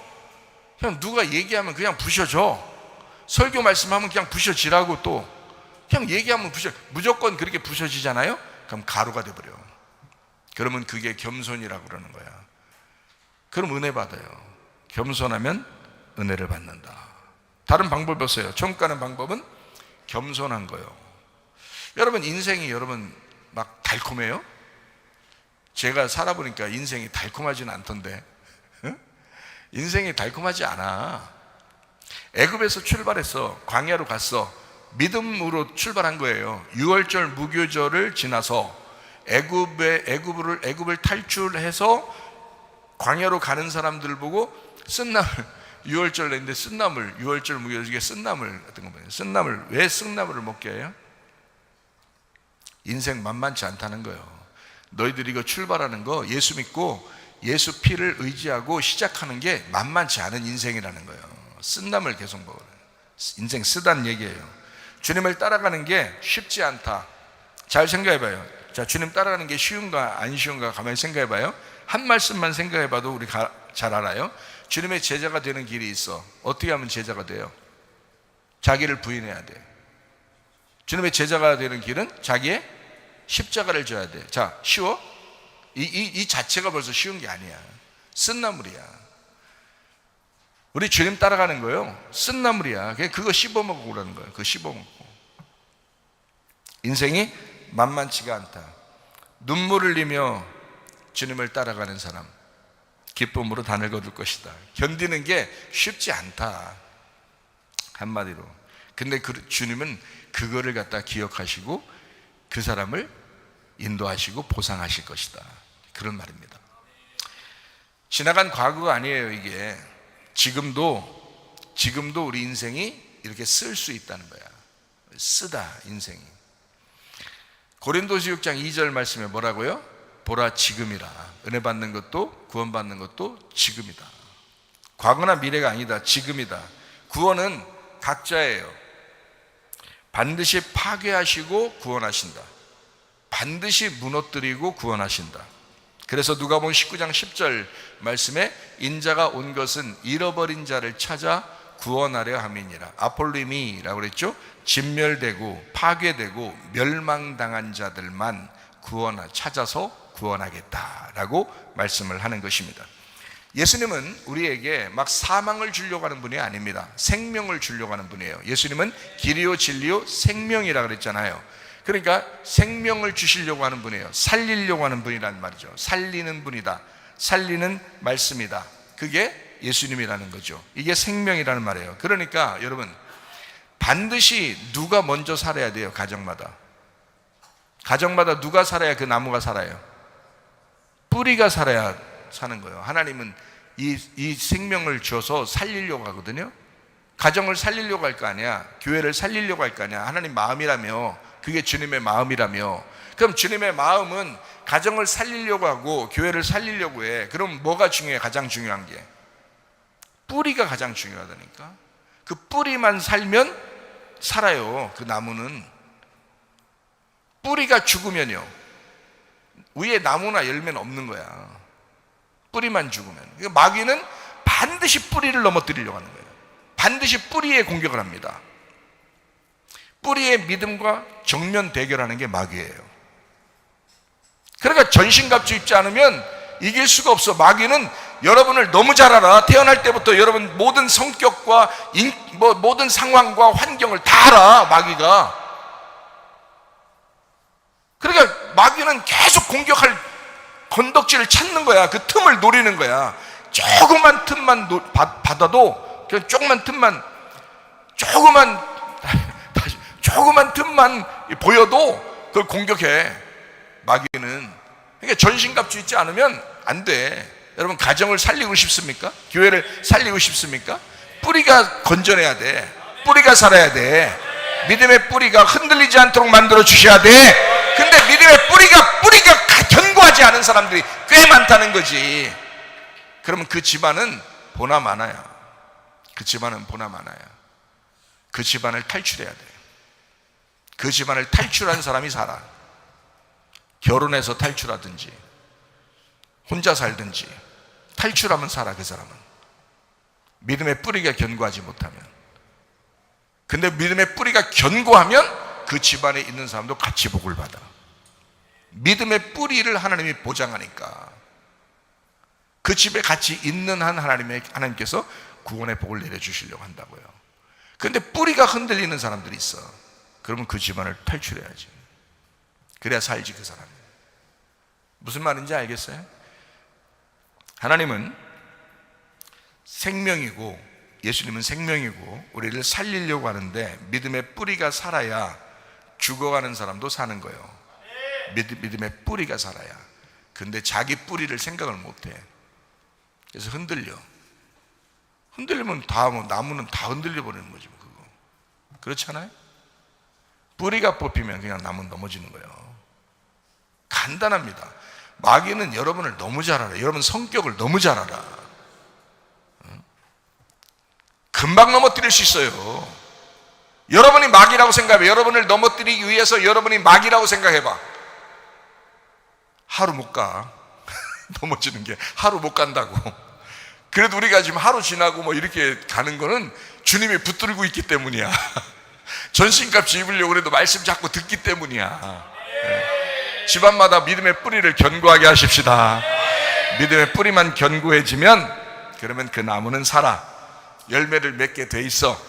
그냥 누가 얘기하면 그냥 부셔줘. 설교 말씀하면 그냥 부셔지라고. 또 그냥 얘기하면 부셔. 무조건 그렇게 부셔지잖아요. 그럼 가루가 돼버려. 그러면 그게 겸손이라고 그러는 거야. 그럼 은혜 받아요. 겸손하면 은혜를 받는다. 다른 방법이 없어요. 천국 가는 방법은 겸손한 거요. 여러분, 인생이 여러분 막 달콤해요? 제가 살아보니까 인생이 달콤하지는 않던데. 인생이 달콤하지 않아. 애굽에서 출발해서 광야로 갔어. 믿음으로 출발한 거예요. 유월절 무교절을 지나서 애굽을 탈출해서 광야로 가는 사람들 보고 쓴나물, 유월절 냈는데 쓴나물, 유월절 무교절 중에 쓴나물 같은 거 뭐예요? 쓴나물. 왜 쓴나물을 먹게 해요? 인생 만만치 않다는 거예요. 너희들이 이거 출발하는 거 예수 믿고 예수 피를 의지하고 시작하는 게 만만치 않은 인생이라는 거예요. 쓴나물 계속 먹으라. 인생 쓰다는 얘기예요. 주님을 따라가는 게 쉽지 않다. 잘 생각해봐요. 자, 주님 따라가는 게 쉬운가 안 쉬운가 가만히 생각해봐요. 한 말씀만 생각해봐도 우리 잘 알아요. 주님의 제자가 되는 길이 있어. 어떻게 하면 제자가 돼요? 자기를 부인해야 돼. 주님의 제자가 되는 길은 자기의 십자가를 져야 돼. 자, 쉬워? 이 자체가 벌써 쉬운 게 아니야. 쓴나물이야. 우리 주님 따라가는 거요, 쓴나물이야. 그거 씹어 먹으라는 거예요. 그거 씹어 먹고. 인생이 만만치가 않다. 눈물을 흘리며 주님을 따라가는 사람, 기쁨으로 단을 거둘 것이다. 견디는 게 쉽지 않다, 한마디로. 근데 주님은 그거를 갖다 기억하시고 그 사람을 인도하시고 보상하실 것이다, 그런 말입니다. 지나간 과거가 아니에요. 이게 지금도 우리 인생이 이렇게 쓸 수 있다는 거야. 쓰다, 인생이. 고린도서 6장 2절 말씀에 뭐라고요? 보라, 지금이라. 은혜 받는 것도 구원받는 것도 지금이다. 과거나 미래가 아니다, 지금이다. 구원은 각자예요. 반드시 파괴하시고 구원하신다. 반드시 무너뜨리고 구원하신다. 그래서 누가복음 19장 10절 말씀에 인자가 온 것은 잃어버린 자를 찾아 구원하려 함이니라. 아폴리미라고 그랬죠. 진멸되고 파괴되고 멸망당한 자들만 찾아서 구원하겠다라고 말씀을 하는 것입니다. 예수님은 우리에게 막 사망을 주려고 하는 분이 아닙니다. 생명을 주려고 하는 분이에요. 예수님은 길이요 진리요 생명이라 그랬잖아요. 그러니까 생명을 주시려고 하는 분이에요. 살리려고 하는 분이란 말이죠. 살리는 분이다, 살리는 말씀이다. 그게 예수님이라는 거죠. 이게 생명이라는 말이에요. 그러니까 여러분, 반드시 누가 먼저 살아야 돼요. 가정마다 누가 살아야 그 나무가 살아요? 뿌리가 살아야 사는 거예요. 하나님은 이 생명을 줘서 살리려고 하거든요. 가정을 살리려고 할 거 아니야. 교회를 살리려고 할 거 아니야. 하나님 마음이라며. 그게 주님의 마음이라며. 그럼 주님의 마음은 가정을 살리려고 하고 교회를 살리려고 해. 그럼 뭐가 중요해? 가장 중요한 게 뿌리가 가장 중요하다니까. 그 뿌리만 살면 살아요. 그 나무는. 뿌리가 죽으면요, 위에 나무나 열매는 없는 거야. 뿌리만 죽으면. 그러니까 마귀는 반드시 뿌리를 넘어뜨리려고 하는 거예요. 반드시 뿌리에 공격을 합니다. 뿌리의 믿음과 정면 대결하는 게 마귀예요. 그러니까 전신갑주 입지 않으면 이길 수가 없어. 마귀는 여러분을 너무 잘 알아. 태어날 때부터 여러분 모든 성격과 모든 상황과 환경을 다 알아, 마귀가. 그러니까 마귀는 계속 공격할 건덕지를 찾는 거야. 그 틈을 노리는 거야. 조그만 틈만 받아도, 그냥 조그만 틈만 보여도 그걸 공격해, 마귀는. 그러니까 전신갑주 있지 않으면 안 돼. 여러분, 가정을 살리고 싶습니까? 교회를 살리고 싶습니까? 뿌리가 건져내야 돼. 뿌리가 살아야 돼. 믿음의 뿌리가 흔들리지 않도록 만들어 주셔야 돼. 근데 믿음의 뿌리가 견고하지 않은 사람들이 꽤 많다는 거지. 그러면 그 집안은 보나마나야. 그 집안은 보나마나야. 그 집안을 탈출해야 돼. 그 집안을 탈출한 사람이 살아. 결혼해서 탈출하든지 혼자 살든지 탈출하면 살아, 그 사람은. 믿음의 뿌리가 견고하지 못하면. 근데 믿음의 뿌리가 견고하면 그 집안에 있는 사람도 같이 복을 받아. 믿음의 뿌리를 하나님이 보장하니까 그 집에 같이 있는 한 하나님께서 구원의 복을 내려주시려고 한다고요. 그런데 뿌리가 흔들리는 사람들이 있어. 그러면 그 집안을 탈출해야지. 그래야 살지 그 사람이. 무슨 말인지 알겠어요? 하나님은 생명이고, 예수님은 생명이고 우리를 살리려고 하는데, 믿음의 뿌리가 살아야 죽어가는 사람도 사는 거예요. 믿음의 뿌리가 살아야. 근데 자기 뿌리를 생각을 못해. 그래서 흔들리면 다, 나무는 다 흔들려 버리는 거지 뭐. 그거 그렇잖아요. 뿌리가 뽑히면 그냥 나무는 넘어지는 거예요. 간단합니다. 마귀는 여러분을 너무 잘 알아. 여러분 성격을 너무 잘 알아. 금방 넘어뜨릴 수 있어요. 여러분이 마귀라고 생각해. 여러분을 넘어뜨리기 위해서 여러분이 마귀라고 생각해봐. 하루 못 가. 넘어지는 게 하루 못 간다고. 그래도 우리가 지금 하루 지나고 뭐 이렇게 가는 거는 주님이 붙들고 있기 때문이야. 전신값 입으려고 그래도 말씀 자꾸 듣기 때문이야. 집안마다 믿음의 뿌리를 견고하게 하십시다. 믿음의 뿌리만 견고해지면 그러면 그 나무는 살아. 열매를 맺게 돼 있어.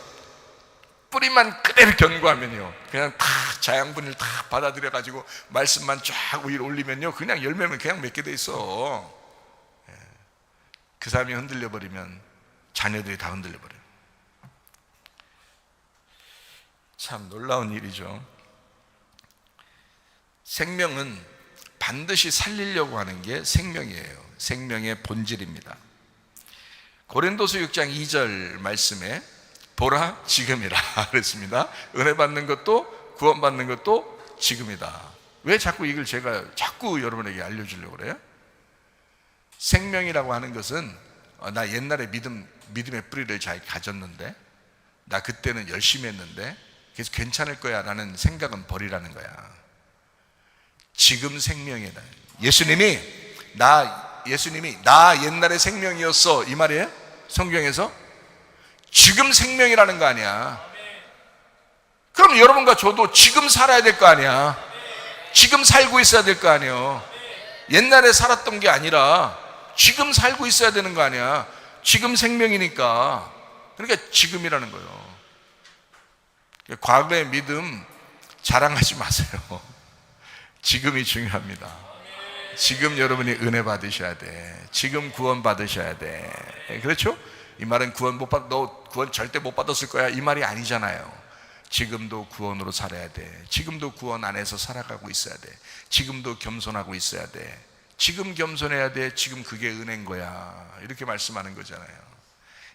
뿌리만 그대로 견고하면요, 그냥 다 자양분을 다 받아들여 가지고 말씀만 쫙 위로 올리면요, 그냥 열매는 그냥 맺게 돼 있어. 그 사람이 흔들려 버리면 자녀들이 다 흔들려 버려요. 참 놀라운 일이죠. 생명은 반드시 살리려고 하는 게 생명이에요. 생명의 본질입니다. 고린도서 6장 2절 말씀에 보라 지금이라 그랬습니다. 은혜 받는 것도 구원 받는 것도 지금이다. 왜 자꾸 이걸 제가 자꾸 여러분에게 알려주려고 그래요? 생명이라고 하는 것은 나 옛날에 믿음의 뿌리를 잘 가졌는데, 나 그때는 열심히 했는데 그래서 괜찮을 거야 라는 생각은 버리라는 거야. 지금 생명이다. 예수님이 나 옛날에 생명이었어 이 말이에요? 성경에서? 지금 생명이라는 거 아니야. 그럼 여러분과 저도 지금 살아야 될 거 아니야. 지금 살고 있어야 될 거 아니에요. 옛날에 살았던 게 아니라 지금 살고 있어야 되는 거 아니야. 지금 생명이니까. 그러니까 지금이라는 거예요. 과거의 믿음 자랑하지 마세요. 지금이 중요합니다. 지금 여러분이 은혜 받으셔야 돼. 지금 구원 받으셔야 돼. 그렇죠? 이 말은 너 구원 절대 못 받았을 거야 이 말이 아니잖아요. 지금도 구원으로 살아야 돼. 지금도 구원 안에서 살아가고 있어야 돼. 지금도 겸손하고 있어야 돼. 지금 겸손해야 돼. 지금 그게 은혜인 거야. 이렇게 말씀하는 거잖아요.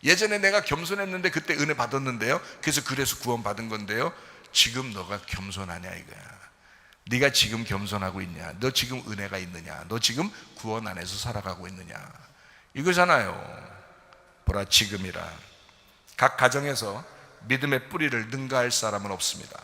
예전에 내가 겸손했는데 그때 은혜 받았는데요, 그래서 구원 받은 건데요, 지금 너가 겸손하냐 이거야. 네가 지금 겸손하고 있냐? 너 지금 은혜가 있느냐? 너 지금 구원 안에서 살아가고 있느냐? 이거잖아요. 보라 지금이라. 각 가정에서 믿음의 뿌리를 능가할 사람은 없습니다.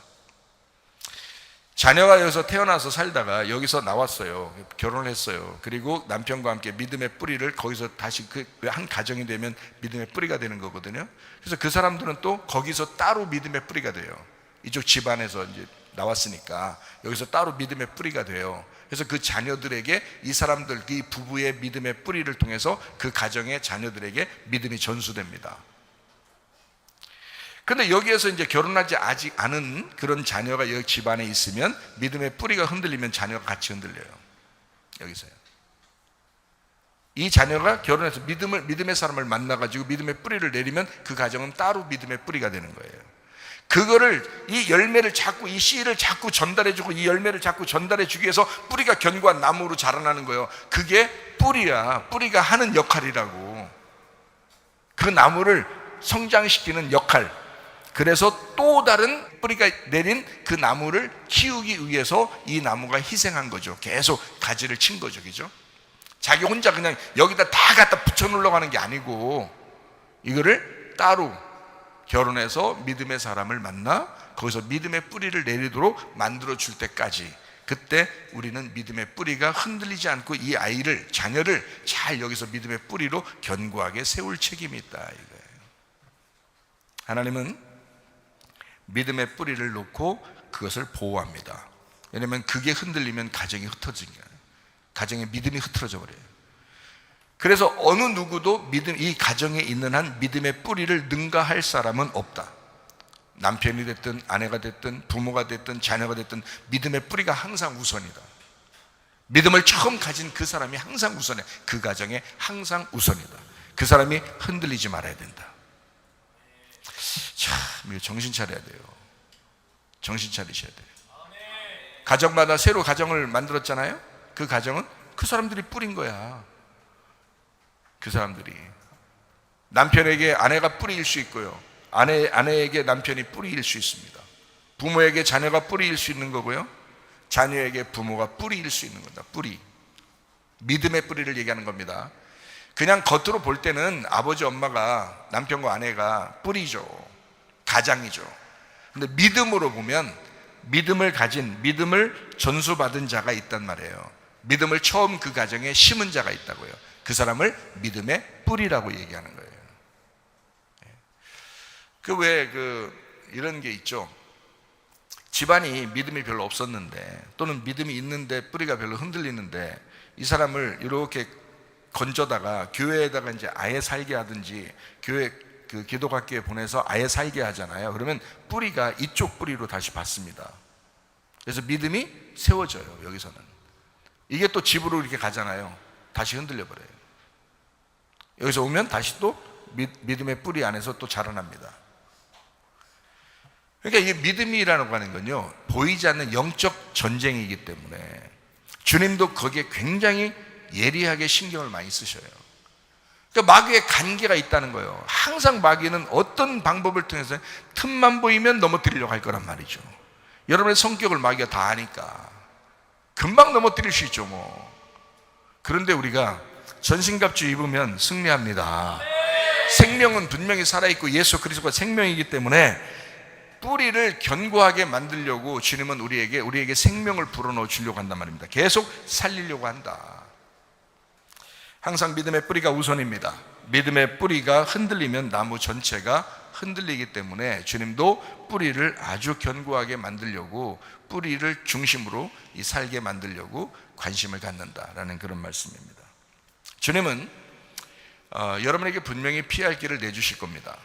자녀가 여기서 태어나서 살다가 여기서 나왔어요. 결혼을 했어요. 그리고 남편과 함께 믿음의 뿌리를 거기서 다시 그 한 가정이 되면 믿음의 뿌리가 되는 거거든요. 그래서 그 사람들은 또 거기서 따로 믿음의 뿌리가 돼요. 이쪽 집안에서 이제 나왔으니까 여기서 따로 믿음의 뿌리가 돼요. 그래서 그 자녀들에게 이 사람들, 이 부부의 믿음의 뿌리를 통해서 그 가정의 자녀들에게 믿음이 전수됩니다. 근데 여기에서 이제 결혼하지 아직 않은 그런 자녀가 여기 집안에 있으면 믿음의 뿌리가 흔들리면 자녀가 같이 흔들려요. 여기서요. 이 자녀가 결혼해서 믿음의 사람을 만나가지고 믿음의 뿌리를 내리면 그 가정은 따로 믿음의 뿌리가 되는 거예요. 그거를, 이 열매를 자꾸, 이 씨를 자꾸 전달해주고 이 열매를 자꾸 전달해주기 위해서 뿌리가 견고한 나무로 자라나는 거예요. 그게 뿌리야. 뿌리가 하는 역할이라고. 그 나무를 성장시키는 역할. 그래서 또 다른 뿌리가 내린 그 나무를 키우기 위해서 이 나무가 희생한 거죠. 계속 가지를 친 거죠. 그죠? 자기 혼자 그냥 여기다 다 갖다 붙여 놓으려고 하는 게 아니고, 이거를 따로 결혼해서 믿음의 사람을 만나 거기서 믿음의 뿌리를 내리도록 만들어 줄 때까지, 그때 우리는 믿음의 뿌리가 흔들리지 않고 이 아이를, 자녀를 잘 여기서 믿음의 뿌리로 견고하게 세울 책임이 있다 이거예요. 하나님은 믿음의 뿌리를 놓고 그것을 보호합니다. 왜냐하면 그게 흔들리면 가정이 흩어진 거예요. 가정의 믿음이 흐트러져 버려요. 그래서 어느 누구도 이 가정에 있는 한 믿음의 뿌리를 능가할 사람은 없다. 남편이 됐든 아내가 됐든 부모가 됐든 자녀가 됐든 믿음의 뿌리가 항상 우선이다. 믿음을 처음 가진 그 사람이 항상 우선이야. 그 가정에 항상 우선이다. 그 사람이 흔들리지 말아야 된다. 참, 이거 정신 차려야 돼요. 정신 차리셔야 돼요. 가정마다 새로 가정을 만들었잖아요. 그 가정은 그 사람들이 뿌린 거야. 그 사람들이. 남편에게 아내가 뿌리일 수 있고요, 아내에게 남편이 뿌리일 수 있습니다. 부모에게 자녀가 뿌리일 수 있는 거고요, 자녀에게 부모가 뿌리일 수 있는 겁니다. 뿌리. 믿음의 뿌리를 얘기하는 겁니다. 그냥 겉으로 볼 때는 아버지 엄마가, 남편과 아내가 뿌리죠. 가장이죠. 근데 믿음으로 보면 믿음을 가진, 믿음을 전수받은 자가 있단 말이에요. 믿음을 처음 그 가정에 심은 자가 있다고요. 그 사람을 믿음의 뿌리라고 얘기하는 거예요. 이런 게 있죠. 집안이 믿음이 별로 없었는데, 또는 믿음이 있는데 뿌리가 별로 흔들리는데, 이 사람을 이렇게 건져다가 교회에다가 이제 아예 살게 하든지, 교회 기독학교에 보내서 아예 살게 하잖아요. 그러면 뿌리가 이쪽 뿌리로 다시 받습니다. 그래서 믿음이 세워져요. 여기서는 이게 또 집으로 이렇게 가잖아요. 다시 흔들려 버려요. 여기서 오면 다시 또 믿음의 뿌리 안에서 또 자라납니다. 그러니까 이게 믿음이라는 거 하는 건요, 보이지 않는 영적 전쟁이기 때문에 주님도 거기에 굉장히 예리하게 신경을 많이 쓰셔요. 그러니까 마귀의 관계가 있다는 거예요. 항상 마귀는 어떤 방법을 통해서 틈만 보이면 넘어뜨리려고 할 거란 말이죠. 여러분의 성격을 마귀가 다 아니까 금방 넘어뜨릴 수 있죠 뭐. 그런데 우리가 전신갑주 입으면 승리합니다. 생명은 분명히 살아있고 예수 그리스도가 생명이기 때문에 뿌리를 견고하게 만들려고 주님은 우리에게 생명을 불어넣어 주려고 한단 말입니다. 계속 살리려고 한다. 항상 믿음의 뿌리가 우선입니다. 믿음의 뿌리가 흔들리면 나무 전체가 흔들리기 때문에 주님도 뿌리를 아주 견고하게 만들려고, 뿌리를 중심으로 살게 만들려고 관심을 갖는다라는 그런 말씀입니다. 주님은 여러분에게 분명히 피할 길을 내주실 겁니다.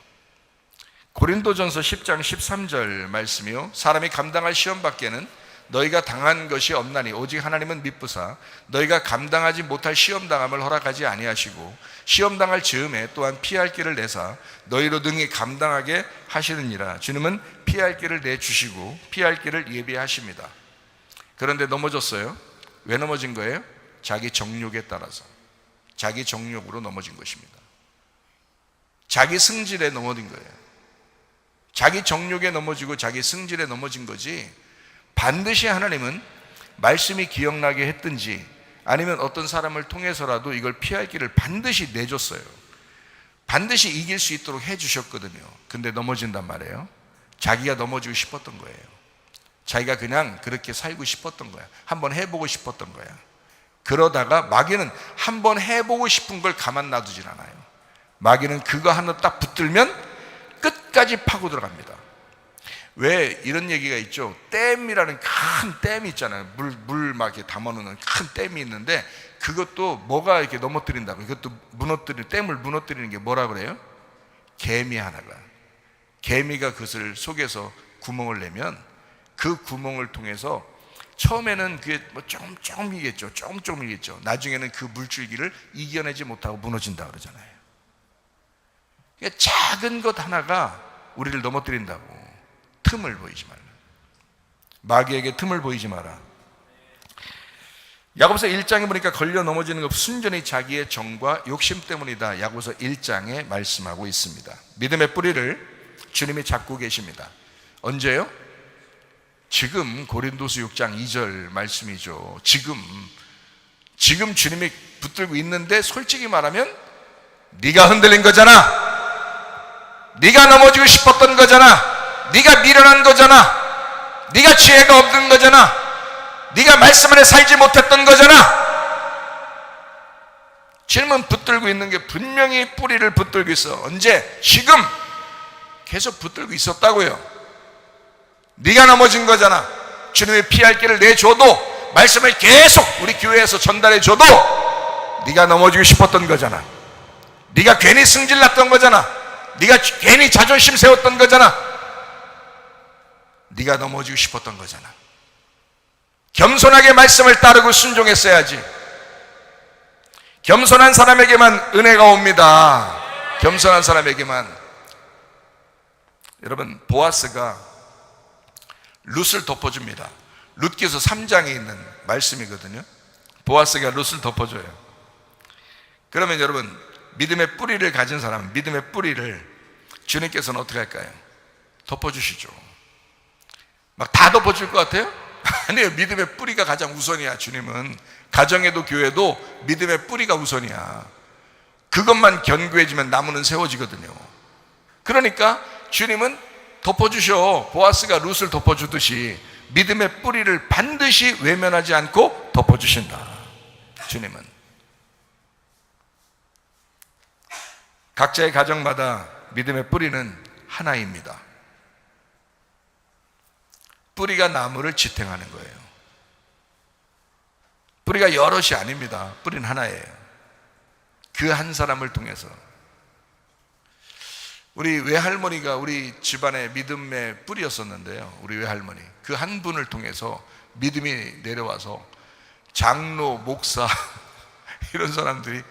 고린도전서 10장 13절 말씀이요, 사람이 감당할 시험 밖에는 너희가 당한 것이 없나니 오직 하나님은 미쁘사 너희가 감당하지 못할 시험당함을 허락하지 아니하시고 시험당할 즈음에 또한 피할 길을 내사 너희로 능히 감당하게 하시느니라. 주님은 피할 길을 내주시고 피할 길을 예비하십니다. 그런데 넘어졌어요. 왜 넘어진 거예요? 자기 정욕에 따라서, 자기 정욕으로 넘어진 것입니다. 자기 승질에 넘어진 거예요. 자기 정욕에 넘어지고 자기 승질에 넘어진 거지, 반드시 하나님은 말씀이 기억나게 했든지 아니면 어떤 사람을 통해서라도 이걸 피할 길을 반드시 내줬어요. 반드시 이길 수 있도록 해주셨거든요. 근데 넘어진단 말이에요. 자기가 넘어지고 싶었던 거예요. 자기가 그냥 그렇게 살고 싶었던 거야. 한번 해보고 싶었던 거야. 그러다가 마귀는 한번 해보고 싶은 걸 가만 놔두질 않아요. 마귀는 그거 하나 딱 붙들면 끝까지 파고 들어갑니다. 왜 이런 얘기가 있죠? 댐이라는 큰 댐이 있잖아요. 물 막 이렇게 담아놓는 큰 댐이 있는데, 그것도 뭐가 이렇게 넘어뜨린다고, 이것도 댐을 무너뜨리는 게 뭐라 그래요? 개미 하나가, 개미가 그것을 속에서 구멍을 내면 그 구멍을 통해서 처음에는 그게 뭐 조금이겠죠. 나중에는 그 물줄기를 이겨내지 못하고 무너진다 그러잖아요. 그러니까 작은 것 하나가 우리를 넘어뜨린다고. 틈을 보이지 말라. 마귀에게 틈을 보이지 마라. 야고보서 1장에 보니까 걸려 넘어지는 것 순전히 자기의 정과 욕심 때문이다. 야고보서 1장에 말씀하고 있습니다. 믿음의 뿌리를 주님이 잡고 계십니다. 언제요? 지금 고린도서 6장 2절 말씀이죠. 지금 주님이 붙들고 있는데 솔직히 말하면 네가 흔들린 거잖아. 네가 넘어지고 싶었던 거잖아. 네가 미련한 거잖아. 네가 지혜가 없는 거잖아. 네가 말씀 안에 살지 못했던 거잖아. 주님은 붙들고 있는 게 분명히 뿌리를 붙들고 있어. 언제? 지금 계속 붙들고 있었다고요. 네가 넘어진 거잖아. 주님이 피할 길을 내줘도, 말씀을 계속 우리 교회에서 전달해줘도 네가 넘어지고 싶었던 거잖아. 네가 괜히 승질났던 거잖아. 네가 괜히 자존심 세웠던 거잖아. 네가 넘어지고 싶었던 거잖아. 겸손하게 말씀을 따르고 순종했어야지. 겸손한 사람에게만 은혜가 옵니다. 겸손한 사람에게만. 여러분, 보아스가 룻을 덮어줍니다. 룻기서 3장에 있는 말씀이거든요. 보아스가 룻을 덮어줘요. 그러면 여러분, 믿음의 뿌리를 가진 사람은 믿음의 뿌리를 주님께서는 어떻게 할까요? 덮어주시죠. 막 다 덮어줄 것 같아요? 아니에요. 믿음의 뿌리가 가장 우선이야. 주님은 가정에도 교회도 믿음의 뿌리가 우선이야. 그것만 견고해지면 나무는 세워지거든요. 그러니까 주님은 덮어주셔. 보아스가 룻을 덮어주듯이 믿음의 뿌리를 반드시 외면하지 않고 덮어주신다. 주님은 각자의 가정마다 믿음의 뿌리는 하나입니다. 뿌리가 나무를 지탱하는 거예요. 뿌리가 여럿이 아닙니다. 뿌리는 하나예요. 그 한 사람을 통해서. 우리 외할머니가 우리 집안의 믿음의 뿌리였었는데요. 우리 외할머니, 그 한 분을 통해서 믿음이 내려와서 장로, 목사 이런 사람들이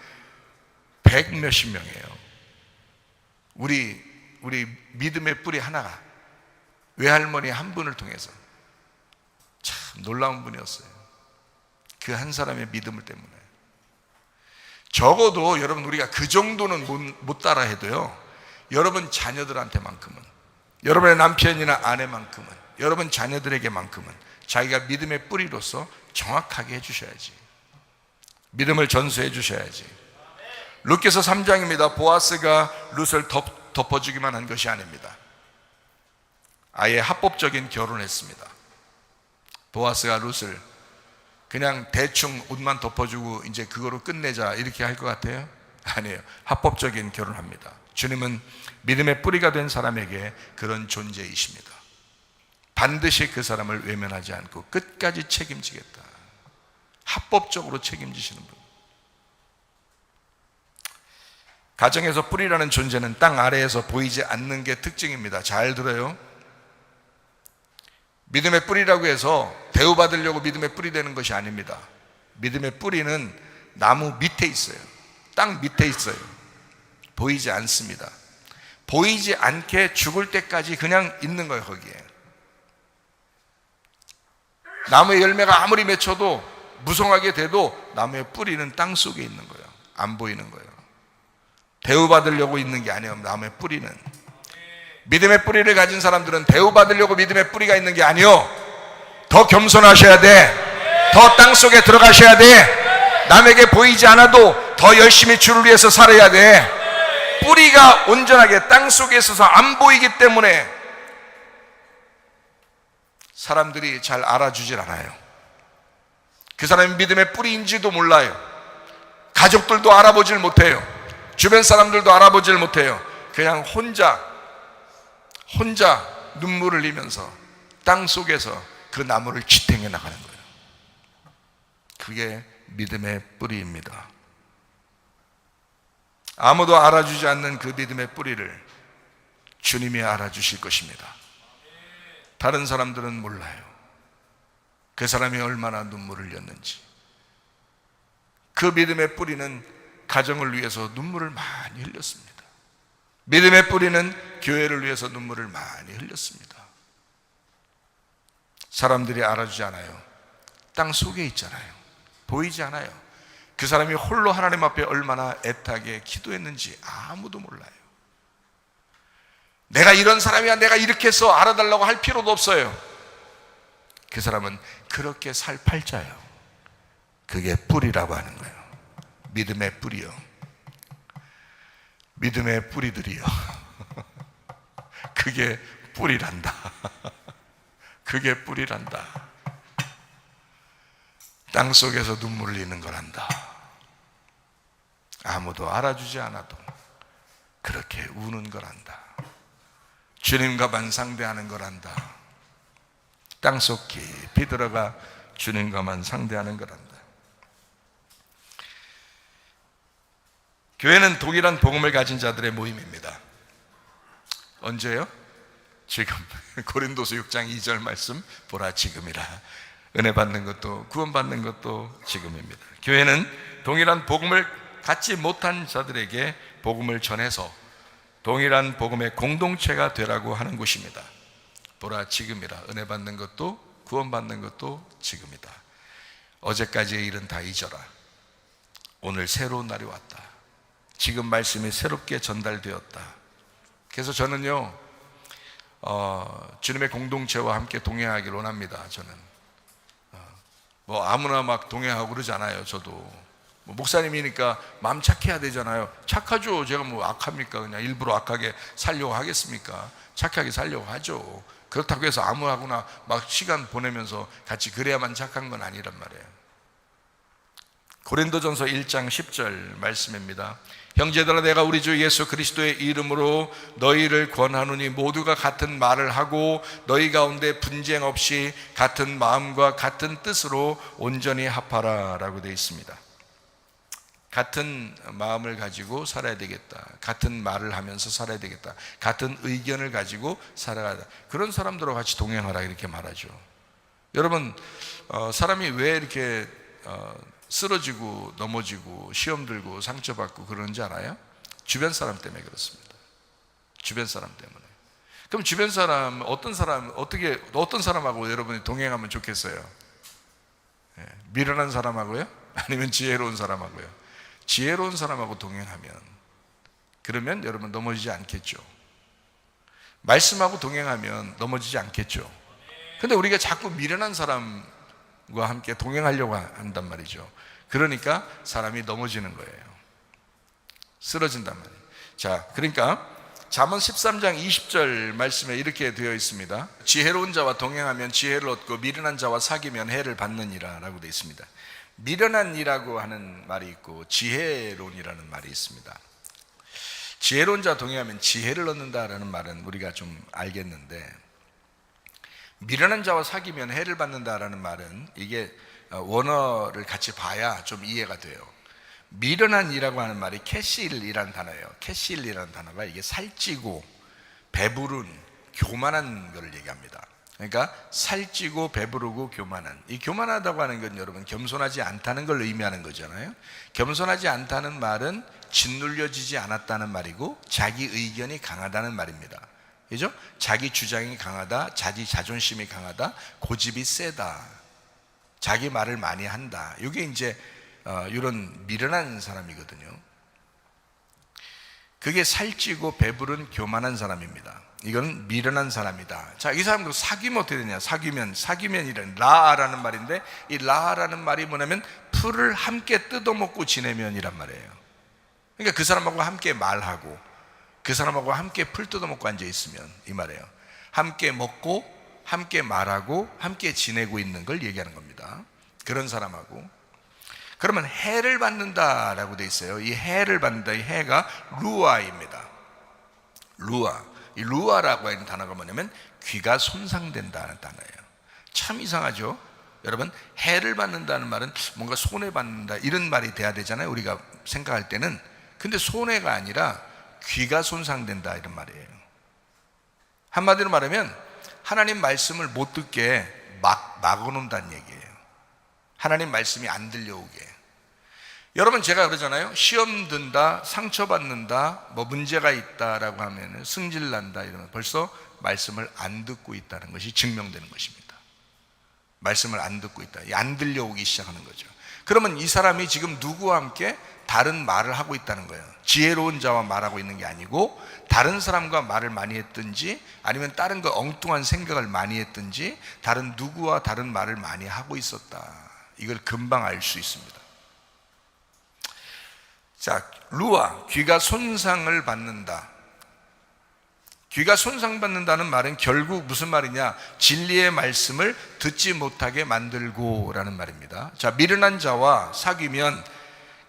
100몇십 명이에요. 우리 믿음의 뿌리 하나가 외할머니 한 분을 통해서. 참 놀라운 분이었어요. 그 한 사람의 믿음을 때문에. 적어도 여러분, 우리가 그 정도는 못 따라 해도요, 여러분 자녀들한테만큼은, 여러분의 남편이나 아내만큼은, 여러분 자녀들에게만큼은 자기가 믿음의 뿌리로서 정확하게 해주셔야지. 믿음을 전수해 주셔야지. 룻기서 3장입니다. 보아스가 룻을 덮어주기만 한 것이 아닙니다. 아예 합법적인 결혼을 했습니다. 보아스가 룻을 그냥 대충 옷만 덮어주고 이제 그거로 끝내자 이렇게 할 것 같아요? 아니에요. 합법적인 결혼을 합니다. 주님은 믿음의 뿌리가 된 사람에게 그런 존재이십니다. 반드시 그 사람을 외면하지 않고 끝까지 책임지겠다. 합법적으로 책임지시는 분. 가정에서 뿌리라는 존재는 땅 아래에서 보이지 않는 게 특징입니다. 잘 들어요. 믿음의 뿌리라고 해서 대우받으려고 믿음의 뿌리 되는 것이 아닙니다. 믿음의 뿌리는 나무 밑에 있어요. 땅 밑에 있어요. 보이지 않습니다. 보이지 않게 죽을 때까지 그냥 있는 거예요. 거기에 나무의 열매가 아무리 맺혀도 무성하게 돼도 나무의 뿌리는 땅 속에 있는 거예요. 안 보이는 거예요. 대우받으려고 있는 게 아니에요. 나무의 뿌리는. 믿음의 뿌리를 가진 사람들은 대우받으려고 믿음의 뿌리가 있는 게 아니요, 더 겸손하셔야 돼. 더 땅속에 들어가셔야 돼. 남에게 보이지 않아도 더 열심히 주를 위해서 살아야 돼. 뿌리가 온전하게 땅속에 있어서 안 보이기 때문에 사람들이 잘 알아주질 않아요. 그 사람이 믿음의 뿌리인지도 몰라요. 가족들도 알아보질 못해요. 주변 사람들도 알아보질 못해요. 그냥 혼자 눈물을 흘리면서 땅 속에서 그 나무를 지탱해 나가는 거예요. 그게 믿음의 뿌리입니다. 아무도 알아주지 않는 그 믿음의 뿌리를 주님이 알아주실 것입니다. 다른 사람들은 몰라요. 그 사람이 얼마나 눈물을 흘렸는지. 그 믿음의 뿌리는 가정을 위해서 눈물을 많이 흘렸습니다. 믿음의 뿌리는 교회를 위해서 눈물을 많이 흘렸습니다. 사람들이 알아주지 않아요. 땅 속에 있잖아요. 보이지 않아요. 그 사람이 홀로 하나님 앞에 얼마나 애타게 기도했는지 아무도 몰라요. 내가 이런 사람이야, 내가 이렇게 해서 알아달라고 할 필요도 없어요. 그 사람은 그렇게 살 팔자예요. 그게 뿌리라고 하는 거예요. 믿음의 뿌리요. 믿음의 뿌리들이요. 그게 뿌리란다. 그게 뿌리란다. 땅 속에서 눈물을 흘리는 거란다. 아무도 알아주지 않아도 그렇게 우는 거란다. 주님과만 상대하는 거란다. 땅속 깊이 들어가 주님과만 상대하는 거란다. 교회는 동일한 복음을 가진 자들의 모임입니다. 언제요? 지금. 고린도서 6장 2절 말씀, 보라 지금이라. 은혜 받는 것도 구원 받는 것도 지금입니다. 교회는 동일한 복음을 갖지 못한 자들에게 복음을 전해서 동일한 복음의 공동체가 되라고 하는 곳입니다. 보라 지금이라. 은혜 받는 것도 구원 받는 것도 지금이다. 어제까지의 일은 다 잊어라. 오늘 새로운 날이 왔다. 지금 말씀이 새롭게 전달되었다. 그래서 저는요, 주님의 공동체와 함께 동행하기를 원합니다. 저는 뭐 아무나 막 동행하고 그러지 않아요. 저도 뭐 목사님이니까 마음 착해야 되잖아요. 착하죠. 제가 뭐 악합니까? 그냥 일부러 악하게 살려고 하겠습니까? 착하게 살려고 하죠. 그렇다고 해서 아무하고나 막 시간 보내면서 같이 그래야만 착한 건 아니란 말이에요. 고린도전서 1장 10절 말씀입니다. 형제들아, 내가 우리 주 예수 그리스도의 이름으로 너희를 권하노니 모두가 같은 말을 하고 너희 가운데 분쟁 없이 같은 마음과 같은 뜻으로 온전히 합하라 라고 되어 있습니다. 같은 마음을 가지고 살아야 되겠다. 같은 말을 하면서 살아야 되겠다. 같은 의견을 가지고 살아야 돼. 그런 사람들과 같이 동행하라 이렇게 말하죠. 여러분, 사람이 왜 이렇게 쓰러지고 넘어지고 시험 들고 상처받고 그러는지 알아요? 주변 사람 때문에 그렇습니다. 주변 사람 때문에. 그럼 주변 사람, 어떤 사람하고 여러분이 동행하면 좋겠어요? 미련한 사람하고요? 아니면 지혜로운 사람하고요? 지혜로운 사람하고 동행하면, 그러면 여러분 넘어지지 않겠죠. 말씀하고 동행하면 넘어지지 않겠죠. 근데 우리가 자꾸 미련한 사람과 함께 동행하려고 한단 말이죠. 그러니까 사람이 넘어지는 거예요. 쓰러진단 말이에요. 자, 그러니까 잠언 13장 20절 말씀에 이렇게 되어 있습니다. 지혜로운 자와 동행하면 지혜를 얻고 미련한 자와 사귀면 해를 받느니라 라고 되어 있습니다. 미련한이라고 하는 말이 있고 지혜로운이라는 말이 있습니다. 지혜로운 자와 동행하면 지혜를 얻는다라는 말은 우리가 좀 알겠는데, 미련한 자와 사귀면 해를 받는다라는 말은 이게 원어를 같이 봐야 좀 이해가 돼요. 미련한이라고 하는 말이 캐실이라는 단어예요. 캐실이라는 단어가 이게 살찌고 배부른 교만한 것을 얘기합니다. 그러니까 살찌고 배부르고 교만한, 이 교만하다고 하는 건 여러분 겸손하지 않다는 걸 의미하는 거잖아요. 겸손하지 않다는 말은 짓눌려지지 않았다는 말이고 자기 의견이 강하다는 말입니다. 그죠? 자기 주장이 강하다, 자기 자존심이 강하다, 고집이 세다, 자기 말을 많이 한다. 이게 이제 이런 미련한 사람이거든요. 그게 살찌고 배부른 교만한 사람입니다. 이건 미련한 사람이다. 자, 이 사람도 사귀면 어떻게 되냐? 사귀면이라는 라라는 말인데, 이 라라는 말이 뭐냐면 풀을 함께 뜯어먹고 지내면이란 말이에요. 그러니까 그 사람하고 함께 말하고 그 사람하고 함께 풀 뜯어먹고 앉아있으면 이 말이에요. 함께 먹고 함께 말하고 함께 지내고 있는 걸 얘기하는 겁니다. 그런 사람하고. 그러면 해를 받는다라고 돼 있어요. 이 해를 받는다, 이 해가 루아입니다. 루아. 이 루아라고 하는 단어가 뭐냐면 귀가 손상된다는 단어예요. 참 이상하죠? 여러분, 해를 받는다는 말은 뭔가 손해받는다 이런 말이 돼야 되잖아요, 우리가 생각할 때는. 근데 손해가 아니라 귀가 손상된다 이런 말이에요. 한마디로 말하면 하나님 말씀을 못 듣게 막아놓는다는 얘기예요. 하나님 말씀이 안 들려오게. 여러분, 제가 그러잖아요. 시험 든다, 상처받는다, 뭐 문제가 있다라고 하면 승질난다 이러면 벌써 말씀을 안 듣고 있다는 것이 증명되는 것입니다. 말씀을 안 듣고 있다, 안 들려오기 시작하는 거죠. 그러면 이 사람이 지금 누구와 함께 다른 말을 하고 있다는 거예요. 지혜로운 자와 말하고 있는 게 아니고 다른 사람과 말을 많이 했든지 아니면 다른 거 엉뚱한 생각을 많이 했든지 다른 누구와 다른 말을 많이 하고 있었다. 이걸 금방 알 수 있습니다. 자, 루아, 귀가 손상을 받는다. 귀가 손상받는다는 말은 결국 무슨 말이냐? 진리의 말씀을 듣지 못하게 만들고 라는 말입니다. 자, 미련한 자와 사귀면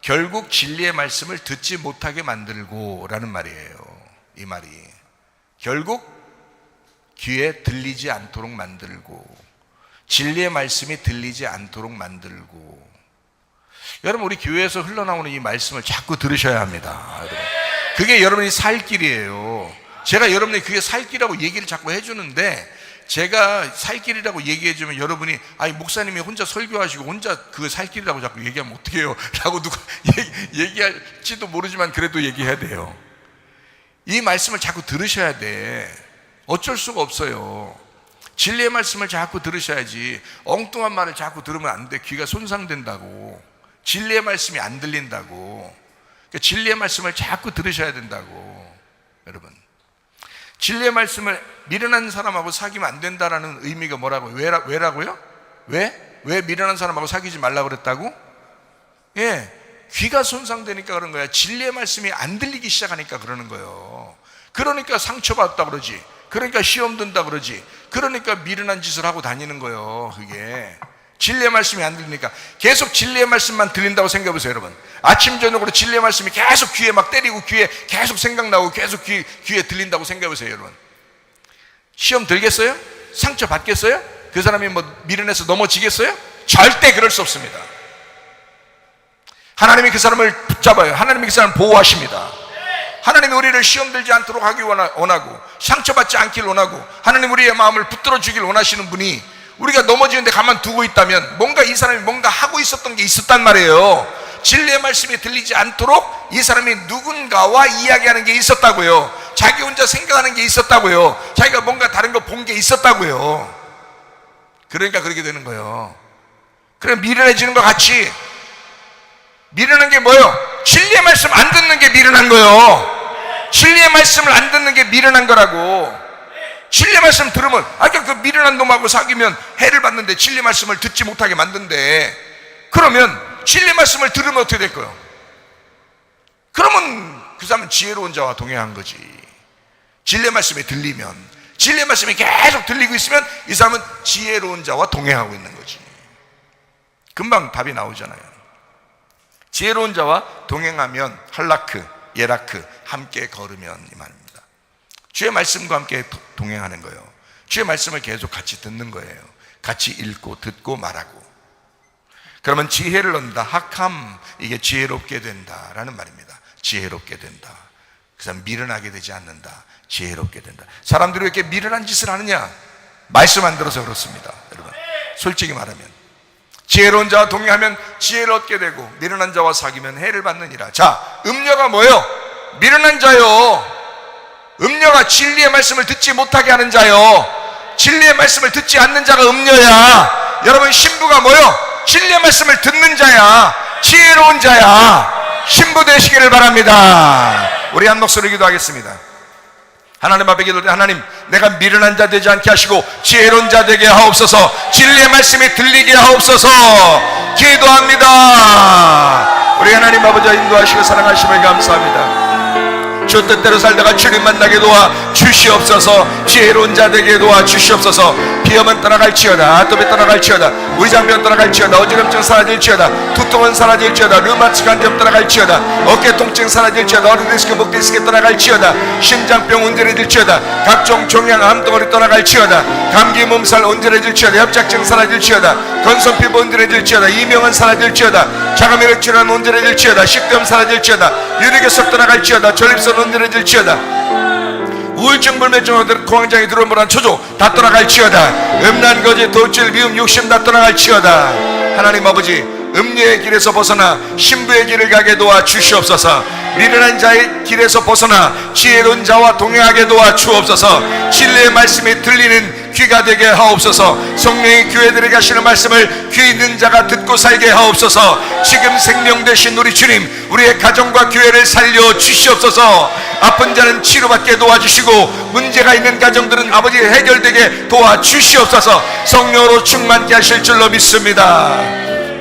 결국 진리의 말씀을 듣지 못하게 만들고 라는 말이에요. 이 말이 결국 귀에 들리지 않도록 만들고 진리의 말씀이 들리지 않도록 만들고. 여러분, 우리 교회에서 흘러나오는 이 말씀을 자꾸 들으셔야 합니다. 그게 여러분이 살 길이에요. 제가 여러분이 그게 살 길이라고 얘기를 자꾸 해주는데, 제가 살 길이라고 얘기해주면 여러분이 아니 목사님이 혼자 설교하시고 혼자 그 살 길이라고 자꾸 얘기하면 어떡해요? 라고 누가 얘기할지도 모르지만 그래도 얘기해야 돼요. 이 말씀을 자꾸 들으셔야 돼. 어쩔 수가 없어요. 진리의 말씀을 자꾸 들으셔야지. 엉뚱한 말을 자꾸 들으면 안 돼. 귀가 손상된다고. 진리의 말씀이 안 들린다고. 그러니까 진리의 말씀을 자꾸 들으셔야 된다고. 여러분, 진리의 말씀을 미련한 사람하고 사귀면 안 된다라는 의미가 뭐라고요? 왜라고요? 왜 미련한 사람하고 사귀지 말라고 그랬다고? 예, 귀가 손상되니까 그런 거야. 진리의 말씀이 안 들리기 시작하니까 그러는 거예요. 그러니까 상처받았다 그러지. 그러니까 시험 든다 그러지. 그러니까 미련한 짓을 하고 다니는 거예요. 그게 진리의 말씀이 안 들리니까. 계속 진리의 말씀만 들린다고 생각해 보세요, 여러분. 아침 저녁으로 진리의 말씀이 계속 귀에 막 때리고 귀에 계속 생각나고 계속 귀에 들린다고 생각해 보세요, 여러분. 시험 들겠어요? 상처 받겠어요? 그 사람이 뭐 미련해서 넘어지겠어요? 절대 그럴 수 없습니다. 하나님이 그 사람을 붙잡아요. 하나님이 그 사람을 보호하십니다. 하나님이 우리를 시험 들지 않도록 하기 원하고, 상처받지 않길 원하고, 하나님 우리의 마음을 붙들어 주길 원하시는 분이 우리가 넘어지는데 가만 두고 있다면 뭔가 이 사람이 뭔가 하고 있었던 게 있었단 말이에요. 진리의 말씀이 들리지 않도록 이 사람이 누군가와 이야기하는 게 있었다고요. 자기 혼자 생각하는 게 있었다고요. 자기가 뭔가 다른 거 본 게 있었다고요. 그러니까 그렇게 되는 거예요. 그래, 미련해지는 것 같이. 미련한 게 뭐예요? 진리의 말씀 안 듣는 게 미련한 거예요. 진리의 말씀을 안 듣는 게 미련한 거라고. 진리의 말씀 들으면, 아까 그 미련한 놈하고 사귀면 해를 받는데 진리의 말씀을 듣지 못하게 만든대. 그러면 진리의 말씀을 들으면 어떻게 될 거예요? 그러면 그 사람은 지혜로운 자와 동행한 거지. 진리의 말씀이 들리면, 진리의 말씀이 계속 들리고 있으면 이 사람은 지혜로운 자와 동행하고 있는 거지. 금방 답이 나오잖아요. 지혜로운 자와 동행하면 할라크, 예라크, 함께 걸으면, 이 말입니다. 주의 말씀과 함께 동행하는 거예요. 주의 말씀을 계속 같이 듣는 거예요. 같이 읽고 듣고 말하고. 그러면 지혜를 얻는다. 학함, 이게 지혜롭게 된다라는 말입니다. 지혜롭게 된다. 그 사람 미련하게 되지 않는다. 지혜롭게 된다. 사람들이 왜 이렇게 미련한 짓을 하느냐? 말씀 안 들어서 그렇습니다. 여러분, 솔직히 말하면 지혜로운 자와 동행하면 지혜를 얻게 되고, 미련한 자와 사귀면 해를 받느니라. 자, 음녀가 뭐예요? 미련한 자요. 음녀가 진리의 말씀을 듣지 못하게 하는 자요. 진리의 말씀을 듣지 않는 자가 음녀야. 여러분, 신부가 뭐요? 진리의 말씀을 듣는 자야. 지혜로운 자야. 신부 되시기를 바랍니다. 우리 한 목소리 기도하겠습니다. 하나님 앞에 기도할 때, 하나님, 내가 미련한 자 되지 않게 하시고 지혜로운 자 되게 하옵소서. 진리의 말씀이 들리게 하옵소서. 기도합니다. 우리 하나님 아버지 인도하시고 사랑하심을 감사합니다. 주 뜻대로 살다가 주님 만나게 도와 주시옵소서. 지혜로운 자 되게 도와 주시옵소서. 비염은 떠나갈지어다. 아토피 떠나갈지어다. 위장병 떠나갈지어다. 어지럼증 사라질지어다. 두통은 사라질지어다. 류마티스 관절 떠나갈지어다. 어깨 통증 사라질지어다. 어르디스크 목디스크 떠나갈지어다. 심장병 온전해질지어다. 각종 종양 암덩어리 떠나갈지어다. 감기 몸살 온전해질지어다. 협착증 사라질지어다. 건성피부 온전해질지어다. 이명은 사라질지어다. 자가면역 질환 온전해질지어다. 식도염 사라질지어다. 유리결석 떠나갈지어다. 전립선 온전해질지어다. 우울증, 불면증, 공황장애, 들어오므란 초조 다 떠나갈지어다. 음란, 거짓, 도질, 미움, 욕심 다 떠나갈지어다. 하나님 아버지, 음녀의 길에서 벗어나 신부의 길을 가게 도와 주시옵소서. 미련한 자의 길에서 벗어나 지혜로운 자와 동행하게 도와 주옵소서. 진리의 말씀이 들리는 귀가 되게 하옵소서. 성령이 교회들에게 하시는 말씀을 귀 있는 자가 듣고 살게 하옵소서. 지금 생명 되신 우리 주님, 우리의 가정과 교회를 살려 주시옵소서. 아픈 자는 치료받게 도와주시고, 문제가 있는 가정들은 아버지 해결되게 도와주시옵소서. 성령으로 충만케 하실 줄로 믿습니다.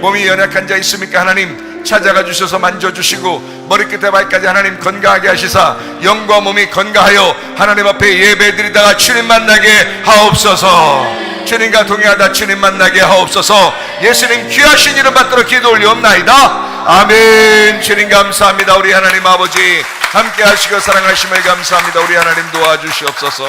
몸이 연약한 자 있습니까? 하나님 찾아가 주셔서 만져주시고, 머리끝에 발까지 하나님 건강하게 하시사 영과 몸이 건강하여 하나님 앞에 예배드리다가 주님 만나게 하옵소서. 주님과 동행하다 주님 만나게 하옵소서. 예수님 귀하신 이름 받들어 기도 올리옵나이다. 아멘. 주님 감사합니다. 우리 하나님 아버지 함께 하시고 사랑하심을 감사합니다. 우리 하나님 도와주시옵소서.